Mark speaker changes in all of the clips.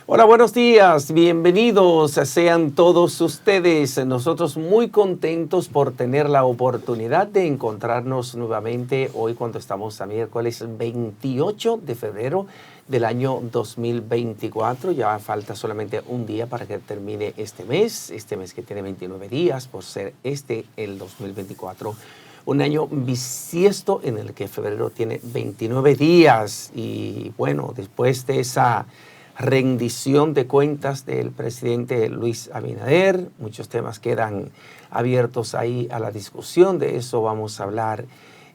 Speaker 1: Hola, buenos días, bienvenidos sean todos ustedes. Nosotros muy contentos por tener la oportunidad de encontrarnos nuevamente hoy cuando estamos a miércoles 28 de febrero del año 2024. Ya falta solamente un día para que termine este mes que tiene 29 días por ser el 2024. Un año bisiesto en el que febrero tiene 29 días y bueno, después de esa rendición de cuentas del presidente Luis Abinader, muchos temas quedan abiertos ahí a la discusión. De eso vamos a hablar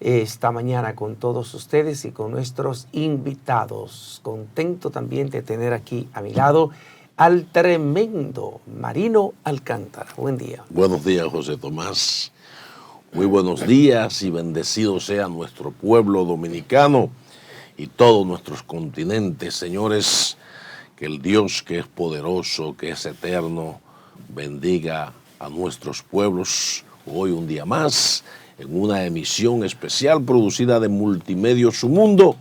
Speaker 1: esta mañana con todos ustedes y con nuestros invitados. Contento también de tener aquí a mi lado al tremendo Marino Alcántara. Buen día.
Speaker 2: Buenos días, José Tomás. Muy buenos días y bendecido sea nuestro pueblo dominicano y todos nuestros continentes, señores. Que el Dios que es poderoso, que es eterno, bendiga a nuestros pueblos hoy un día más en una emisión especial producida de Multimedios Su Mundo,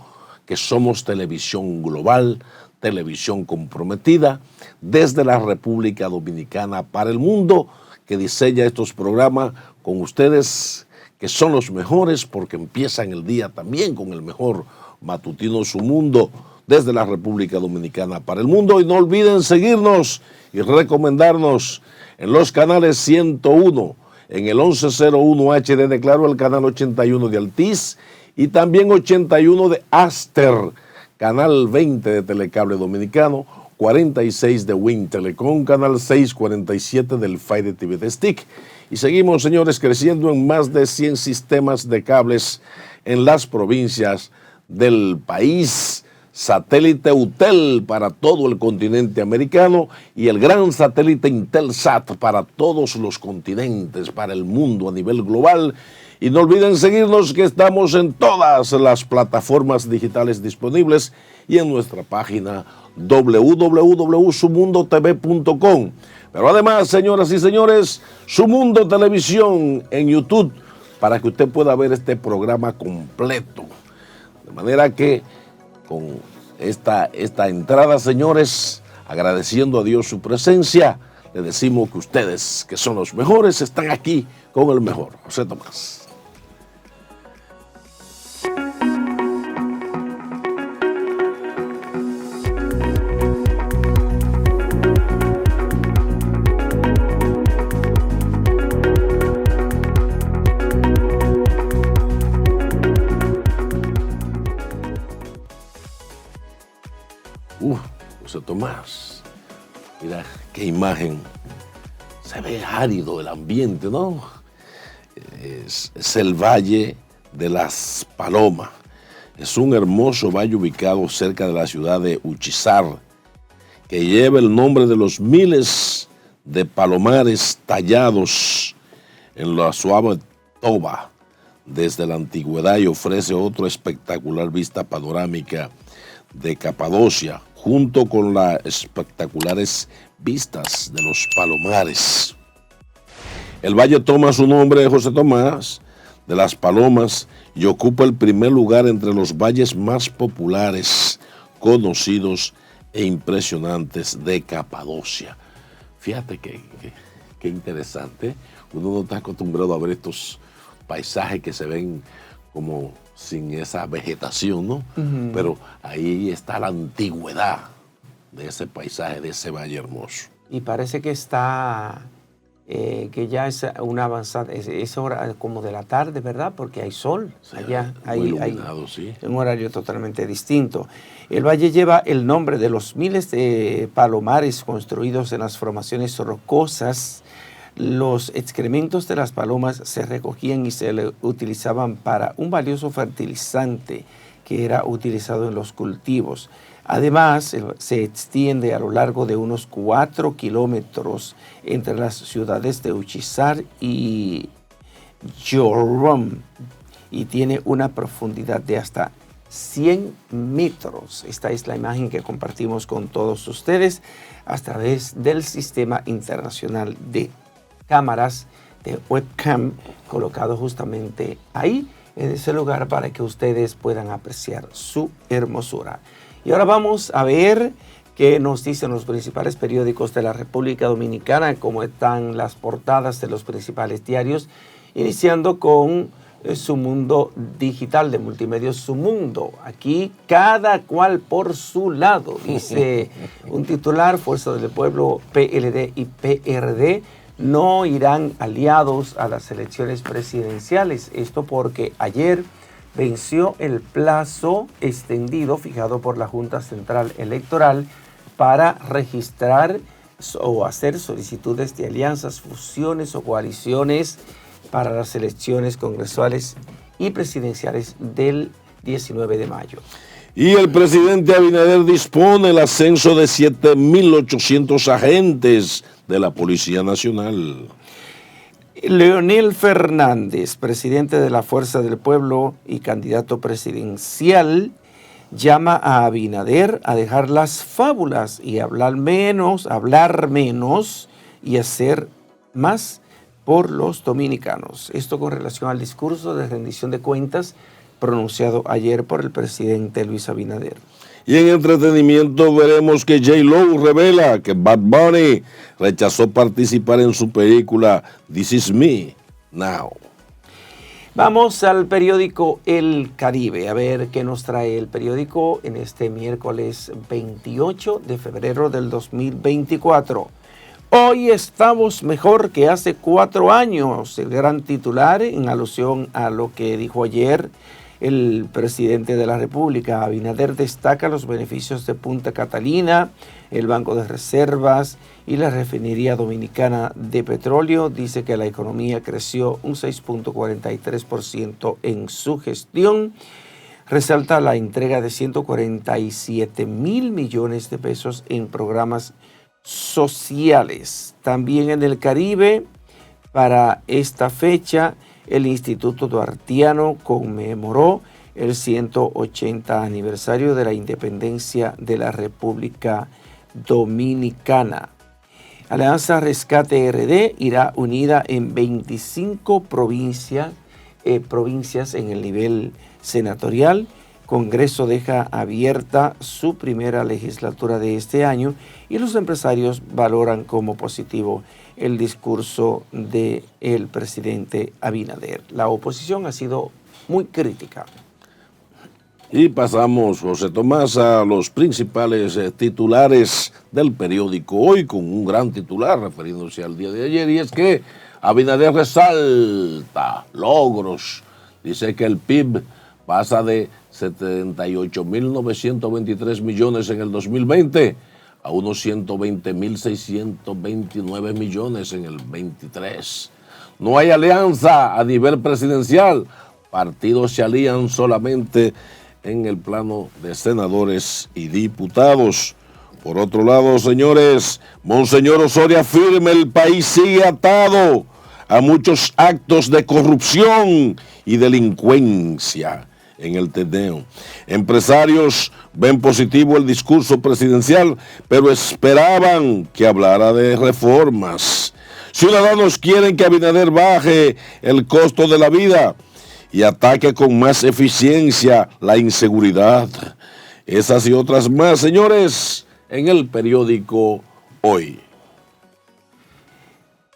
Speaker 2: que somos televisión global, televisión comprometida desde la República Dominicana para el mundo, que diseña estos programas con ustedes, que son los mejores porque empiezan el día también con el mejor matutino Su Mundo, desde la República Dominicana para el mundo. Y no olviden seguirnos y recomendarnos en los canales 101, en el 1101 HD de Claro, el canal 81 de Altiz y también 81 de Aster, canal 20 de Telecable Dominicano, 46 de Win Telecom, canal 647 del Fire TV de Stick. Y seguimos, señores, creciendo en más de 100 sistemas de cables en las provincias del país. Satélite UTEL para todo el continente americano y el gran satélite Intelsat para todos los continentes, para el mundo a nivel global. Y no olviden seguirnos, que estamos en todas las plataformas digitales disponibles y en nuestra página www.sumundotv.com. Pero además, señoras y señores, Su Mundo Televisión en YouTube, para que usted pueda ver este programa completo. De manera que con esta entrada, señores, agradeciendo a Dios su presencia, le decimos que ustedes, que son los mejores, están aquí con el mejor. José Tomás. José Tomás, mira qué imagen, se ve árido el ambiente, ¿no? Es el Valle de las Palomas, es un hermoso valle ubicado cerca de la ciudad de Uchizar, que lleva el nombre de los miles de palomares tallados en la suave toba desde la antigüedad, y ofrece otra espectacular vista panorámica de Capadocia, junto con las espectaculares vistas de los Palomares. El valle toma su nombre de José Tomás de las Palomas y ocupa el primer lugar entre los valles más populares, conocidos e impresionantes de Capadocia. Fíjate qué interesante. Uno no está acostumbrado a ver estos paisajes que se ven como sin esa vegetación, ¿no? Uh-huh. Pero ahí está la antigüedad de ese paisaje, de ese valle hermoso.
Speaker 1: Y parece que está, que ya es una avanzada, es hora como de la tarde, ¿verdad? Porque hay sol, sí, allá, hay sí, un horario totalmente distinto. El valle lleva el nombre de los miles de palomares construidos en las formaciones rocosas. Los excrementos de las palomas se recogían y se le utilizaban para un valioso fertilizante que era utilizado en los cultivos. Además, se extiende a lo largo de unos 4 kilómetros entre las ciudades de Uchizar y Yorom y tiene una profundidad de hasta 100 metros. Esta es la imagen que compartimos con todos ustedes a través del Sistema Internacional de Cámaras de webcam colocado justamente ahí en ese lugar para que ustedes puedan apreciar su hermosura. Y ahora vamos a ver que nos dicen los principales periódicos de la República Dominicana, cómo están las portadas de los principales diarios, iniciando con Su Mundo Digital de Multimedios Su Mundo. Aquí cada cual por su lado, dice un titular: Fuerza del Pueblo, PLD y PRD no irán aliados a las elecciones presidenciales. Esto porque ayer venció el plazo extendido fijado por la Junta Central Electoral para registrar o hacer solicitudes de alianzas, fusiones o coaliciones para las elecciones congresuales y presidenciales del 19 de mayo.
Speaker 2: Y el presidente Abinader dispone el ascenso de 7.800 agentes de la Policía Nacional.
Speaker 1: Leonel Fernández, presidente de la Fuerza del Pueblo y candidato presidencial, llama a Abinader a dejar las fábulas y hablar menos y hacer más por los dominicanos. Esto con relación al discurso de rendición de cuentas pronunciado ayer por el presidente Luis Abinader.
Speaker 2: Y en entretenimiento veremos que J-Lo revela que Bad Bunny rechazó participar en su película This Is Me Now.
Speaker 1: Vamos al periódico El Caribe, a ver qué nos trae el periódico en este miércoles 28 de febrero del 2024. Hoy estamos mejor que hace 4 años, el gran titular en alusión a lo que dijo ayer el presidente de la República. Abinader destaca los beneficios de Punta Catalina, el Banco de Reservas y la Refinería Dominicana de Petróleo. Dice que la economía creció un 6.43% en su gestión. Resalta la entrega de 147.000 millones de pesos en programas sociales. También en el Caribe, para esta fecha, el Instituto Duartiano conmemoró el 180 aniversario de la independencia de la República Dominicana. Alianza Rescate RD irá unida en 25 provincias en el nivel senatorial. Congreso deja abierta su primera legislatura de este año y los empresarios valoran como positivo el discurso del presidente Abinader. La oposición ha sido muy crítica.
Speaker 2: Y pasamos, José Tomás, a los principales titulares del periódico Hoy, con un gran titular refiriéndose al día de ayer, y es que Abinader resalta logros. Dice que el PIB pasa de 78.923 millones en el 2020 a unos 120.629 millones en el 23. No hay alianza a nivel presidencial. Partidos se alían solamente en el plano de senadores y diputados. Por otro lado, señores, Monseñor Osorio afirma: el país sigue atado a muchos actos de corrupción y delincuencia en el Teneo. Empresarios ven positivo el discurso presidencial, pero esperaban que hablara de reformas. Ciudadanos quieren que Abinader baje el costo de la vida y ataque con más eficiencia la inseguridad. Esas y otras más, señores, en el periódico Hoy.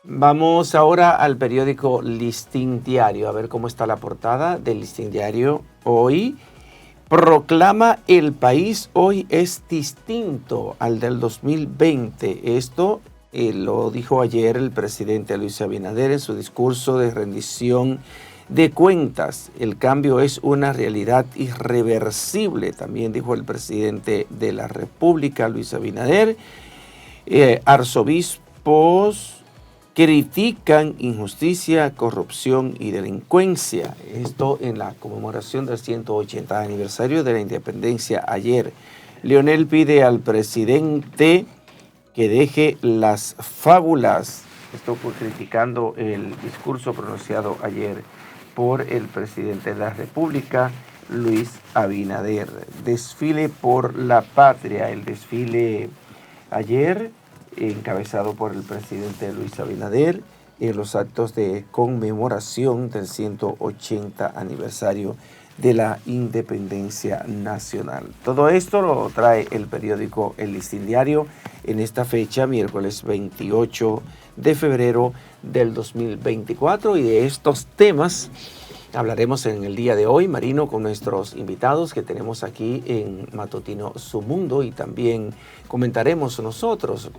Speaker 1: Vamos ahora al periódico Listín Diario, a ver cómo está la portada del Listín Diario Hoy. Proclama: el país hoy es distinto al del 2020. Esto lo dijo ayer el presidente Luis Abinader en su discurso de rendición de cuentas. El cambio es una realidad irreversible, también dijo el presidente de la República, Luis Abinader. Arzobispos critican injusticia, corrupción y delincuencia. Esto en la conmemoración del 180 aniversario de la independencia ayer. Leonel pide al presidente que deje las fábulas. Esto fue criticando el discurso pronunciado ayer por el presidente de la República, Luis Abinader. Desfile por la patria. El desfile ayer, encabezado por el presidente Luis Abinader, en los actos de conmemoración del 180 aniversario de la independencia nacional. Todo esto lo trae el periódico El Listín Diario en esta fecha, miércoles 28 de febrero del 2024, y de estos temas hablaremos en el día de hoy, Marino, con nuestros invitados que tenemos aquí en Matutino Su Mundo, y también comentaremos nosotros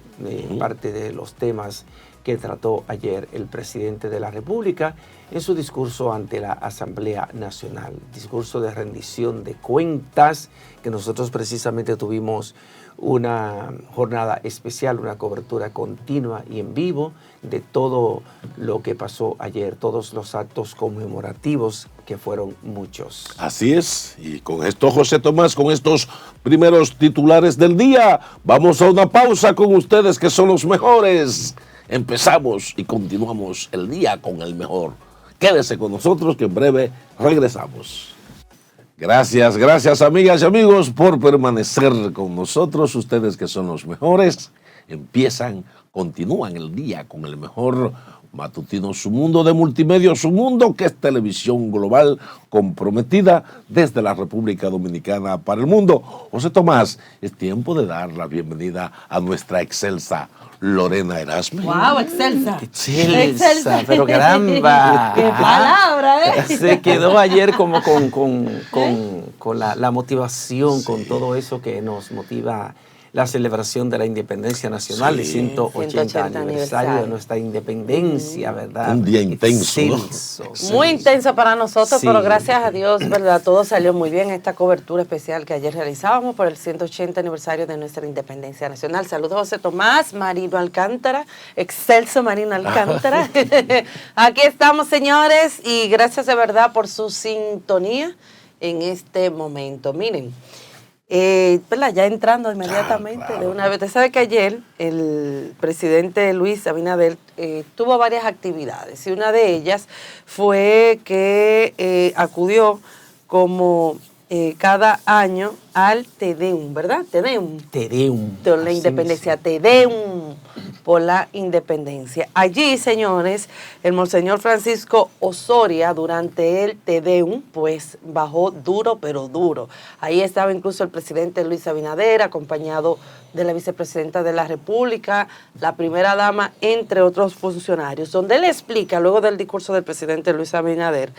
Speaker 1: parte de los temas que trató ayer el presidente de la República en su discurso ante la Asamblea Nacional, discurso de rendición de cuentas, que nosotros precisamente tuvimos una jornada especial, una cobertura continua y en vivo de todo lo que pasó ayer, todos los actos conmemorativos, que fueron muchos.
Speaker 2: Así es, y con esto, José Tomás, con estos primeros titulares del día, vamos a una pausa con ustedes que son los mejores. Empezamos y continuamos el día con el mejor. Quédese con nosotros que en breve regresamos. Gracias amigas y amigos por permanecer con nosotros. Ustedes que son los mejores, continúan el día con el mejor matutino Su Mundo de Multimedia Su Mundo, que es televisión global comprometida desde la República Dominicana para el mundo. José Tomás, es tiempo de dar la bienvenida a nuestra excelsa Lorena Erasme.
Speaker 3: ¡Wow, excelsa!
Speaker 1: Excelsa, pero caramba.
Speaker 3: ¡Qué palabra, eh!
Speaker 1: Se quedó ayer como con la motivación, sí, con todo eso que nos motiva la celebración de la independencia nacional, sí, el 180 aniversario de nuestra independencia, ¿verdad?
Speaker 2: Un día intenso,
Speaker 3: ¿no? Muy intenso para nosotros, sí, pero gracias a Dios, ¿verdad? Todo salió muy bien. Esta cobertura especial que ayer realizábamos por el 180 aniversario de nuestra independencia nacional. Saludos, José Tomás, Marino Alcántara, excelso Marino Alcántara. Aquí estamos, señores, y gracias de verdad por su sintonía en este momento. Miren, ya entrando inmediatamente de una vez. Usted sabe que ayer el presidente Luis Abinader tuvo varias actividades, y una de ellas fue que acudió como cada año al Te Deum, ¿verdad? Te Deum.
Speaker 1: Te Deum.
Speaker 3: De la independencia, Te Deum por la independencia. Allí, señores, el monseñor Francisco Osoria, durante el Te Deum, pues bajó duro, pero duro. Ahí estaba incluso el presidente Luis Abinader, acompañado de la vicepresidenta de la República, la primera dama, entre otros funcionarios, donde él explica, luego del discurso del presidente Luis Abinader,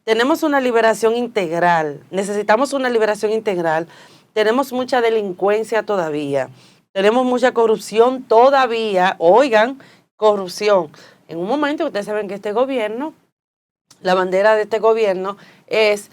Speaker 3: tenemos una liberación integral, necesitamos una liberación integral, tenemos mucha delincuencia todavía, tenemos mucha corrupción todavía, oigan, corrupción. En un momento ustedes saben que este gobierno, la bandera de este gobierno es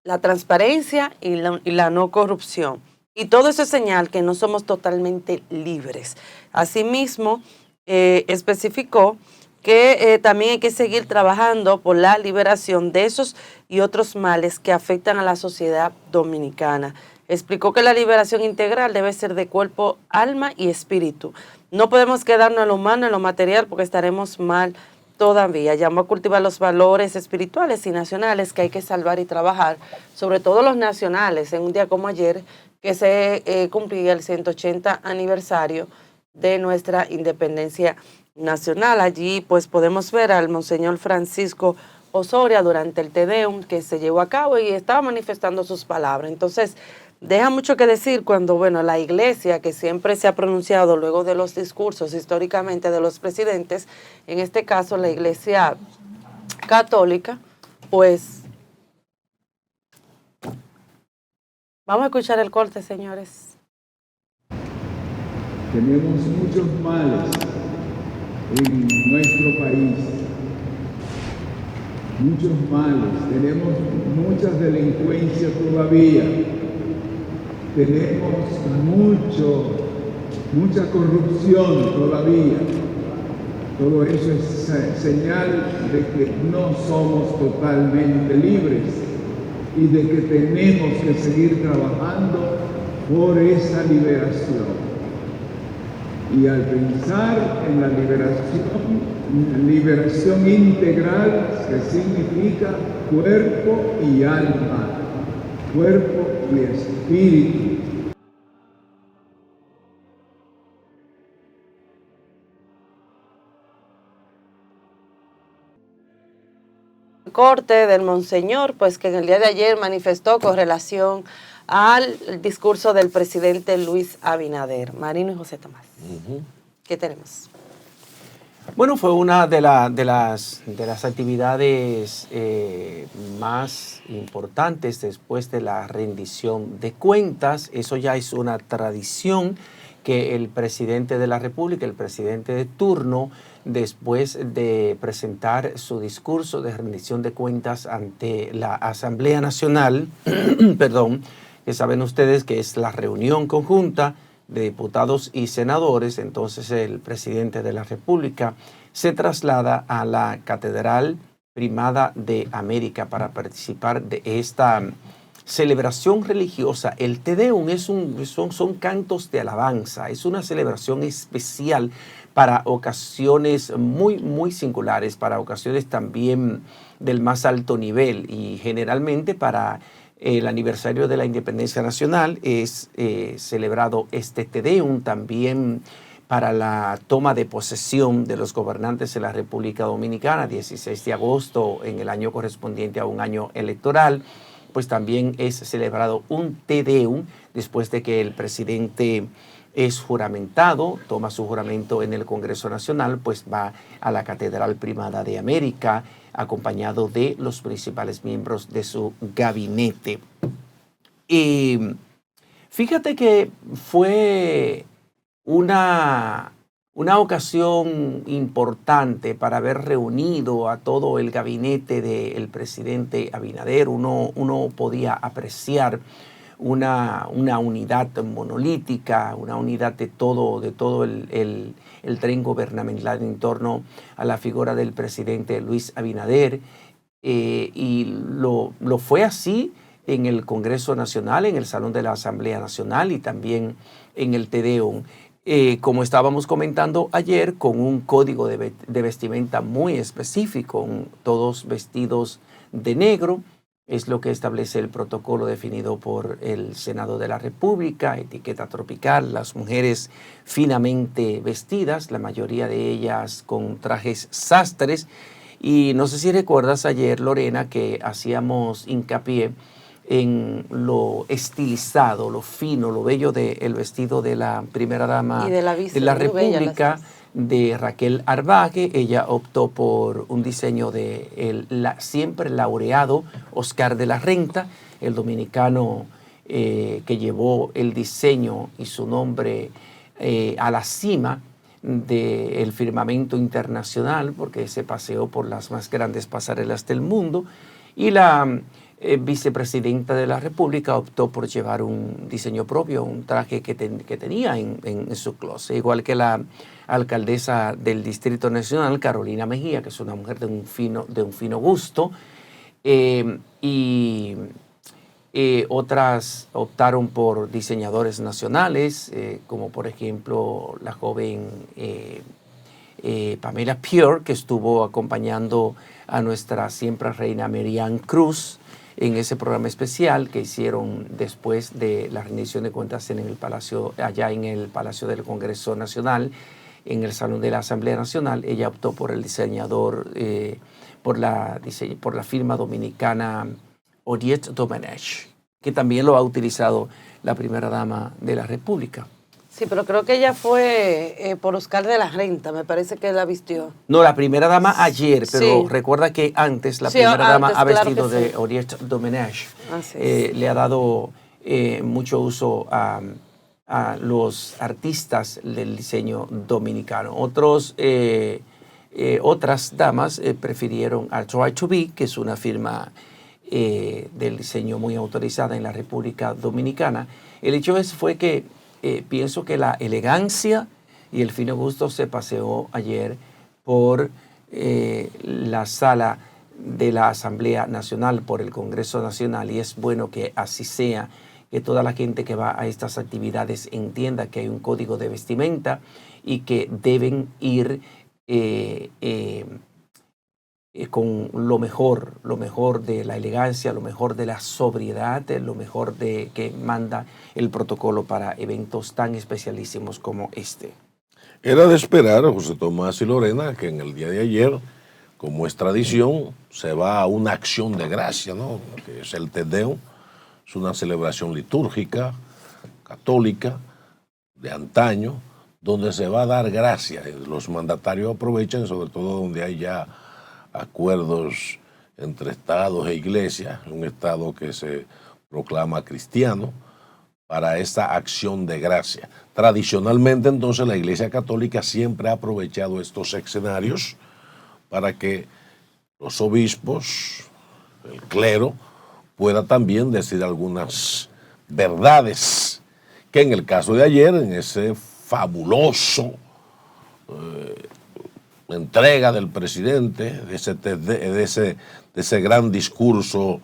Speaker 3: la transparencia y la no corrupción. Y todo eso es señal que no somos totalmente libres. Asimismo, especificó que también hay que seguir trabajando por la liberación de esos y otros males que afectan a la sociedad dominicana. Explicó que la liberación integral debe ser de cuerpo, alma y espíritu. No podemos quedarnos en lo humano, en lo material, porque estaremos mal todavía. Llamó a cultivar los valores espirituales y nacionales que hay que salvar y trabajar, sobre todo los nacionales, en un día como ayer, que se cumplía el 180 aniversario de nuestra independencia nacional. Allí pues podemos ver al monseñor Francisco Osoria durante el Te Deum que se llevó a cabo y estaba manifestando sus palabras. Entonces, deja mucho que decir cuando, bueno, la iglesia, que siempre se ha pronunciado luego de los discursos históricamente de los presidentes, en este caso la iglesia católica, pues vamos a escuchar el corte, señores.
Speaker 4: Tenemos muchos males en nuestro país, muchos males, tenemos mucha delincuencia todavía, tenemos mucha corrupción todavía. Todo eso es señal de que no somos totalmente libres y de que tenemos que seguir trabajando por esa liberación. Y al pensar en la liberación integral, que significa cuerpo y alma, cuerpo y espíritu.
Speaker 3: Corte del Monseñor, pues que en el día de ayer manifestó con relación al discurso del presidente Luis Abinader. Marino y José Tomás. ¿Qué tenemos?
Speaker 1: Bueno, fue una de las actividades más importantes después de la rendición de cuentas. Eso ya es una tradición que el presidente de la República, el presidente de turno, después de presentar su discurso de rendición de cuentas ante la Asamblea Nacional, perdón, que saben ustedes que es la reunión conjunta de diputados y senadores, entonces el presidente de la República se traslada a la Catedral Primada de América para participar de esta celebración religiosa. El Te Deum son cantos de alabanza, es una celebración especial para ocasiones muy, muy singulares, para ocasiones también del más alto nivel, y generalmente para el aniversario de la Independencia Nacional es celebrado este Te Deum. También para la toma de posesión de los gobernantes de la República Dominicana, 16 de agosto, en el año correspondiente a un año electoral, pues también es celebrado un Te Deum después de que el presidente es juramentado, toma su juramento en el Congreso Nacional, pues va a la Catedral Primada de América acompañado de los principales miembros de su gabinete. Y fíjate que fue una ocasión importante para haber reunido a todo el gabinete del presidente Abinader. Uno podía apreciar una unidad monolítica, una unidad de todo el tren gubernamental en torno a la figura del presidente Luis Abinader. Y lo fue así en el Congreso Nacional, en el Salón de la Asamblea Nacional y también en el Te Deum. Como estábamos comentando ayer, con un código de vestimenta muy específico, todos vestidos de negro. Es lo que establece el protocolo definido por el Senado de la República, etiqueta tropical, las mujeres finamente vestidas, la mayoría de ellas con trajes sastres. Y no sé si recuerdas ayer, Lorena, que hacíamos hincapié en lo estilizado, lo fino, lo bello del vestido de la primera dama de la República, de Raquel Arbaje. Ella optó por un diseño de siempre laureado Oscar de la Renta, el dominicano que llevó el diseño y su nombre a la cima del firmamento internacional, porque se paseó por las más grandes pasarelas del mundo. Y la vicepresidenta de la República optó por llevar un diseño propio, un traje que tenía en su closet, igual que la alcaldesa del Distrito Nacional, Carolina Mejía, que es una mujer de un fino gusto, y otras optaron por diseñadores nacionales, como por ejemplo la joven Pamela Pure, que estuvo acompañando a nuestra siempre reina Merian Cruz en ese programa especial que hicieron después de la rendición de cuentas en el Palacio, allá en el Palacio del Congreso Nacional, en el Salón de la Asamblea Nacional. Ella optó por el diseñador, por la firma dominicana Odiet Domenech, que también lo ha utilizado la primera dama de la República.
Speaker 3: Sí, pero creo que ella fue por Oscar de la Renta, me parece que la vistió.
Speaker 1: No, la primera dama ayer, pero sí, recuerda que antes la primera dama ha vestido de Odiet Domenech. Le ha dado mucho uso a los artistas del diseño dominicano. Otras damas prefirieron a Try to Be, que es una firma del diseño muy autorizada en la República Dominicana. El hecho fue que pienso que la elegancia y el fino gusto se paseó ayer por la sala de la Asamblea Nacional, por el Congreso Nacional, y es bueno que así sea, que toda la gente que va a estas actividades entienda que hay un código de vestimenta y que deben ir con lo mejor de la elegancia, lo mejor de la sobriedad, lo mejor de que manda el protocolo para eventos tan especialísimos como este.
Speaker 2: Era de esperar, José Tomás y Lorena, que en el día de ayer, como es tradición, se va a una acción de gracia, ¿no? Que es el Te Deum. Es una celebración litúrgica, católica, de antaño, donde se va a dar gracia. Los mandatarios aprovechan, sobre todo donde hay ya acuerdos entre estados e iglesias, un estado que se proclama cristiano, para esta acción de gracia. Tradicionalmente, entonces, la Iglesia Católica siempre ha aprovechado estos escenarios para que los obispos, el clero, pueda también decir algunas verdades, que en el caso de ayer, en ese fabuloso entrega del presidente, de ese gran discurso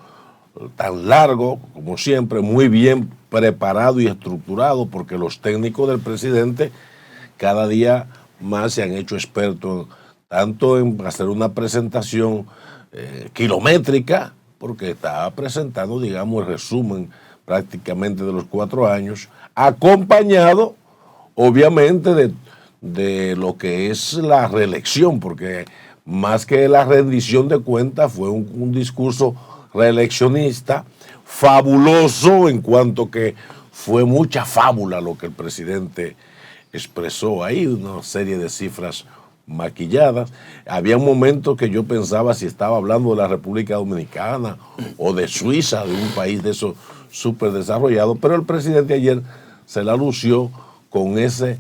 Speaker 2: tan largo, como siempre, muy bien preparado y estructurado, porque los técnicos del presidente cada día más se han hecho expertos tanto en hacer una presentación kilométrica, porque estaba presentando, digamos, el resumen prácticamente de los 4 años, acompañado, obviamente, de lo que es la reelección, porque más que la rendición de cuentas fue un discurso reeleccionista fabuloso, en cuanto que fue mucha fábula lo que el presidente expresó ahí, una serie de cifras maquilladas. Había momentos que yo pensaba si estaba hablando de la República Dominicana o de Suiza, de un país de esos súper desarrollados, pero el presidente ayer se la lució con ese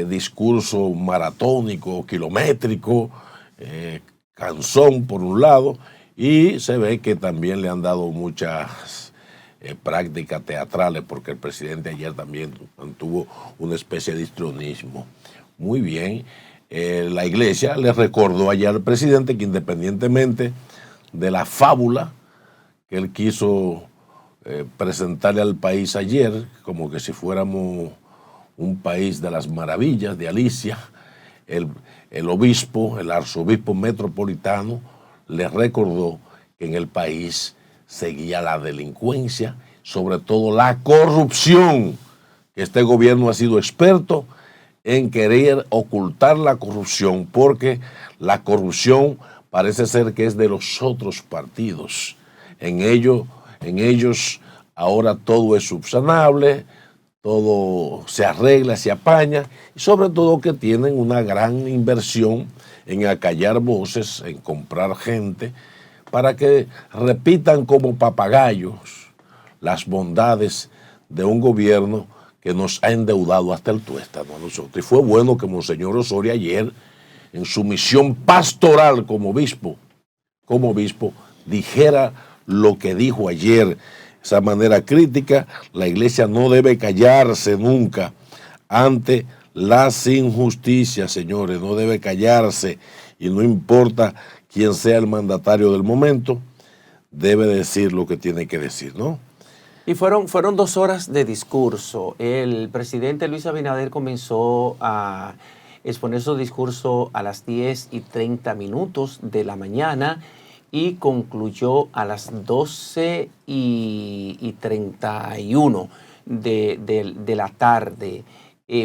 Speaker 2: discurso maratónico, kilométrico, cansón por un lado, y se ve que también le han dado muchas prácticas teatrales, porque el presidente ayer también mantuvo una especie de histrionismo. Muy bien. La iglesia le recordó ayer al presidente que, independientemente de la fábula que él quiso presentarle al país ayer, como que si fuéramos un país de las maravillas de Alicia, el obispo, el arzobispo metropolitano, le recordó que en el país seguía la delincuencia, sobre todo la corrupción, que este gobierno ha sido experto en querer ocultar la corrupción, porque la corrupción parece ser que es de los otros partidos. En ellos ahora todo es subsanable, todo se arregla, se apaña, y sobre todo que tienen una gran inversión en acallar voces, en comprar gente, para que repitan como papagayos las bondades de un gobierno que nos ha endeudado hasta el tuétano a nosotros. Y fue bueno que Monseñor Osorio ayer, en su misión pastoral como obispo, dijera lo que dijo ayer. Esa manera crítica, la iglesia no debe callarse nunca ante las injusticias, señores, no debe callarse, y no importa quién sea el mandatario del momento, debe decir lo que tiene que decir, ¿no?
Speaker 1: Y fueron 2 horas de discurso. El presidente Luis Abinader comenzó a exponer su discurso a las 10:30 de la mañana y concluyó a las 12:31 de la tarde.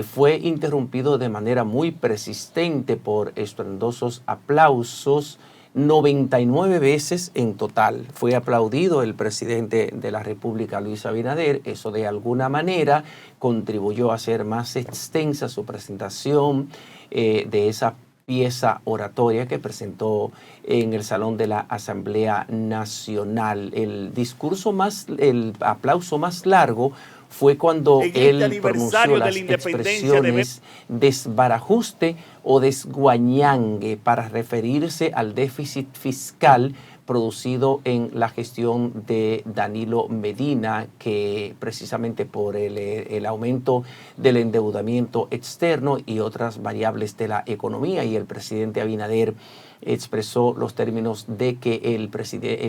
Speaker 1: Fue interrumpido de manera muy persistente por estruendosos aplausos. 99 veces en total fue aplaudido el presidente de la República, Luis Abinader. Eso de alguna manera contribuyó a hacer más extensa su presentación de esa pieza oratoria que presentó en el Salón de la Asamblea Nacional. El aplauso más largo fue cuando él pronunció las expresiones desbarajuste o desguañangue para referirse al déficit fiscal producido en la gestión de Danilo Medina, que precisamente por el aumento del endeudamiento externo y otras variables de la economía, y el presidente Abinader expresó los términos de que el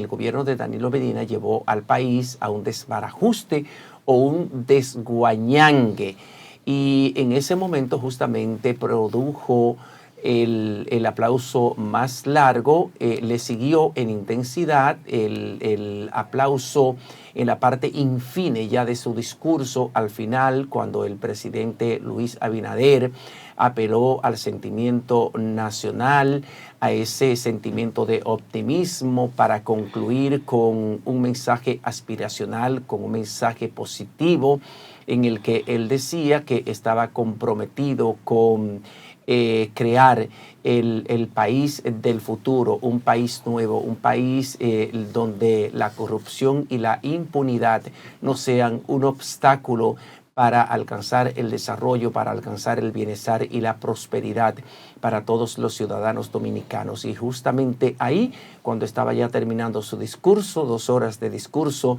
Speaker 1: gobierno de Danilo Medina llevó al país a un desbarajuste o un desguañangue. Y en ese momento justamente produjo el aplauso más largo. Le siguió en intensidad el aplauso en la parte infine ya de su discurso al final, cuando el presidente Luis Abinader apeló al sentimiento nacional, a ese sentimiento de optimismo, para concluir con un mensaje aspiracional, con un mensaje positivo, en el que él decía que estaba comprometido con crear el país del futuro, un país nuevo, un país donde la corrupción y la impunidad no sean un obstáculo para alcanzar el desarrollo, para alcanzar el bienestar y la prosperidad para todos los ciudadanos dominicanos. Y justamente ahí, cuando estaba ya terminando su discurso, 2 horas de discurso,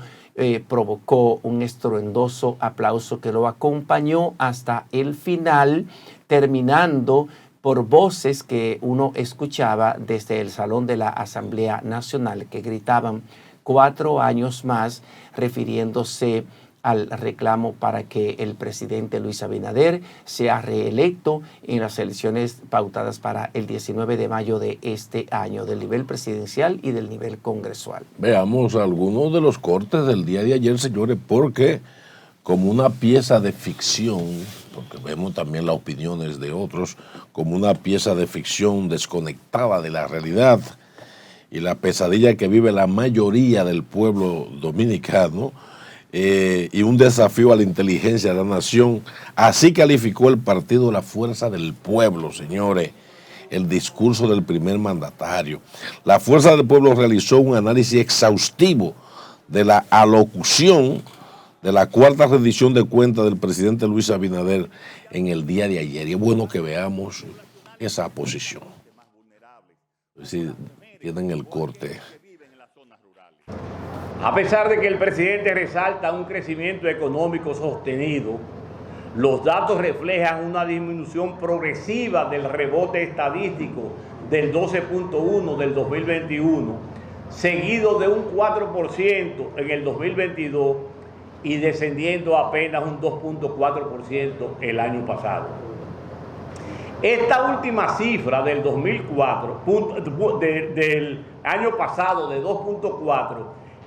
Speaker 1: provocó un estruendoso aplauso que lo acompañó hasta el final, terminando por voces que uno escuchaba desde el salón de la Asamblea Nacional, que gritaban 4 años más, refiriéndose al reclamo para que el presidente Luis Abinader sea reelecto en las elecciones pautadas para el 19 de mayo de este año, del nivel presidencial y del nivel congresual.
Speaker 2: Veamos algunos de los cortes del día de ayer, señores, porque como una pieza de ficción, porque vemos también las opiniones de otros, como una pieza de ficción desconectada de la realidad y la pesadilla que vive la mayoría del pueblo dominicano, y un desafío a la inteligencia de la nación. Así calificó el partido La Fuerza del Pueblo, señores, el discurso del primer mandatario. La Fuerza del Pueblo realizó un análisis exhaustivo de la alocución de la 4ª rendición de cuentas del presidente Luis Abinader en el día de ayer. Y es bueno que veamos esa posición. Si tienen el corte.
Speaker 5: A pesar de que el presidente resalta un crecimiento económico sostenido, los datos reflejan una disminución progresiva del rebote estadístico del 12.1 del 2021, seguido de un 4% en el 2022 y descendiendo apenas un 2.4% el año pasado. Esta última cifra del 2004, del año pasado de 2.4%,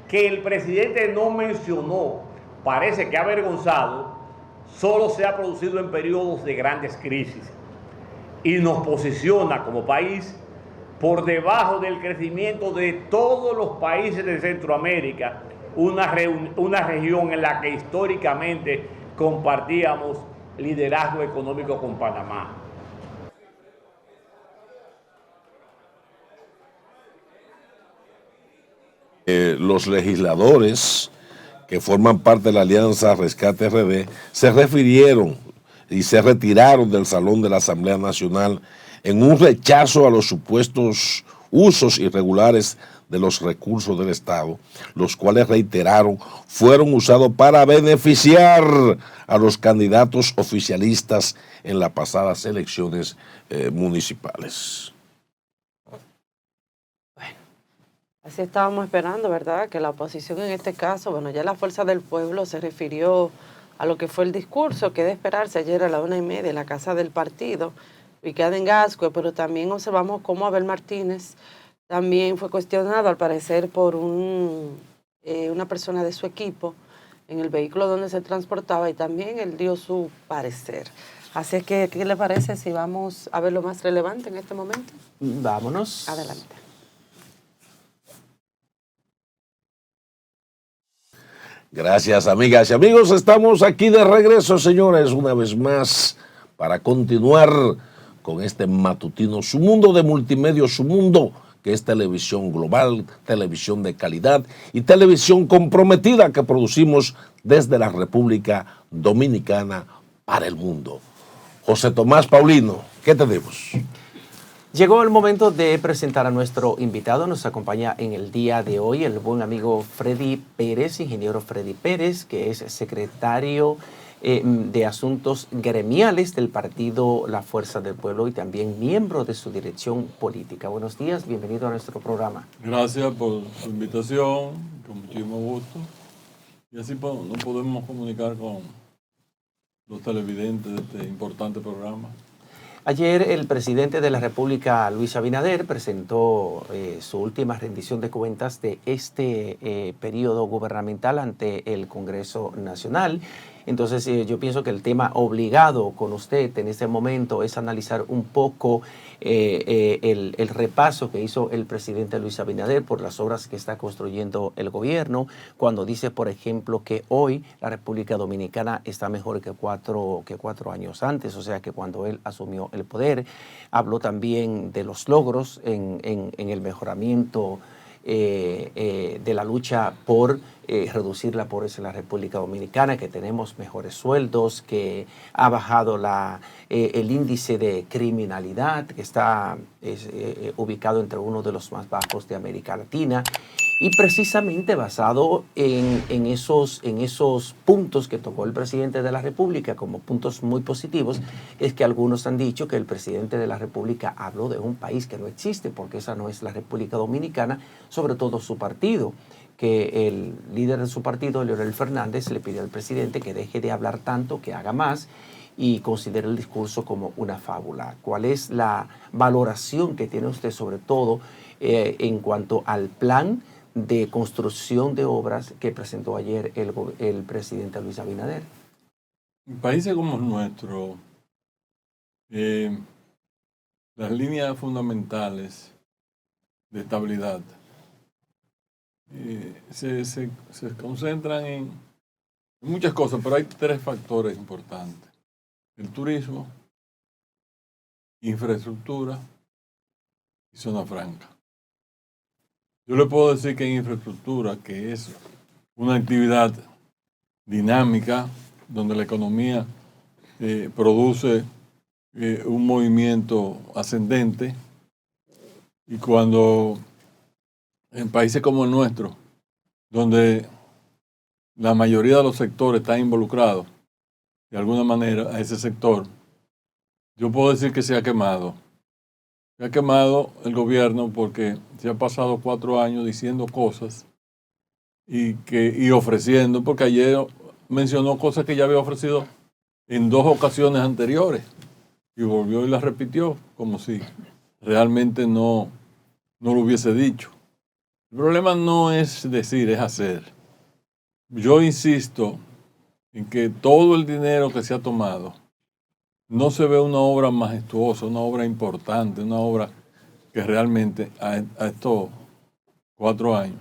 Speaker 5: que el presidente no mencionó, parece que avergonzado, solo se ha producido en periodos de grandes crisis y nos posiciona como país por debajo del crecimiento de todos los países de Centroamérica, una región en la que históricamente compartíamos liderazgo económico con Panamá.
Speaker 2: Los legisladores que forman parte de la Alianza Rescate RD se refirieron y se retiraron del salón de la Asamblea Nacional en un rechazo a los supuestos usos irregulares de los recursos del Estado, los cuales, reiteraron, fueron usados para beneficiar a los candidatos oficialistas en las pasadas elecciones municipales.
Speaker 3: Así estábamos esperando, ¿verdad? Que la oposición en este caso, bueno, ya la Fuerza del Pueblo se refirió a lo que fue el discurso, que de esperarse ayer a la 1:30 en la casa del partido, ubicada en Gascue, pero también observamos cómo Abel Martínez también fue cuestionado, al parecer, por una persona de su equipo en el vehículo donde se transportaba, y también él dio su parecer. Así es que, ¿qué le parece si vamos a ver lo más relevante en este momento?
Speaker 1: Vámonos.
Speaker 3: Adelante.
Speaker 2: Gracias, amigas y amigos. Estamos aquí de regreso, señores, una vez más, para continuar con este matutino Su Mundo de Multimedios, Su Mundo, que es televisión global, televisión de calidad y televisión comprometida que producimos desde la República Dominicana para el mundo. José Tomás Paulino, ¿qué tenemos?
Speaker 1: Llegó el momento de presentar a nuestro invitado. Nos acompaña en el día de hoy el buen amigo Freddy Pérez, ingeniero Freddy Pérez, que es secretario de Asuntos Gremiales del partido La Fuerza del Pueblo y también miembro de su dirección política. Buenos días, bienvenido a nuestro programa.
Speaker 6: Gracias por su invitación, con muchísimo gusto. Y así nos podemos comunicar con los televidentes de este importante programa.
Speaker 1: Ayer el presidente de la República, Luis Abinader, presentó su última rendición de cuentas de este periodo gubernamental ante el Congreso Nacional. Entonces yo pienso que el tema obligado con usted en este momento es analizar un poco el repaso que hizo el presidente Luis Abinader por las obras que está construyendo el gobierno, cuando dice, por ejemplo, que hoy la República Dominicana está mejor que cuatro años antes, o sea que cuando él asumió el poder. Habló también de los logros en el mejoramiento de la lucha por reducir la pobreza en la República Dominicana, que tenemos mejores sueldos, que ha bajado el índice de criminalidad, que está ubicado entre uno de los más bajos de América Latina. Y precisamente basado en esos puntos que tocó el presidente de la República como puntos muy positivos, es que algunos han dicho que el presidente de la República habló de un país que no existe, porque esa no es la República Dominicana, sobre todo su partido, que el líder de su partido, Leonel Fernández, le pidió al presidente que deje de hablar tanto, que haga más y considere el discurso como una fábula. ¿Cuál es la valoración que tiene usted sobre todo en cuanto al plan de construcción de obras que presentó ayer el presidente Luis Abinader?
Speaker 6: En países como el nuestro, las líneas fundamentales de estabilidad se concentran en muchas cosas, pero hay tres factores importantes: el turismo, infraestructura y zona franca. Yo le puedo decir que en infraestructura, que es una actividad dinámica, donde la economía produce un movimiento ascendente, y cuando en países como el nuestro, donde la mayoría de los sectores están involucrados de alguna manera a ese sector, yo puedo decir que se ha quemado. Se ha quemado el gobierno porque se ha pasado 4 años diciendo cosas y ofreciendo, porque ayer mencionó cosas que ya había ofrecido en 2 ocasiones anteriores y volvió y las repitió como si realmente no lo hubiese dicho. El problema no es decir, es hacer. Yo insisto en que todo el dinero que se ha tomado, no se ve una obra majestuosa, una obra importante, una obra que realmente a estos 4 años,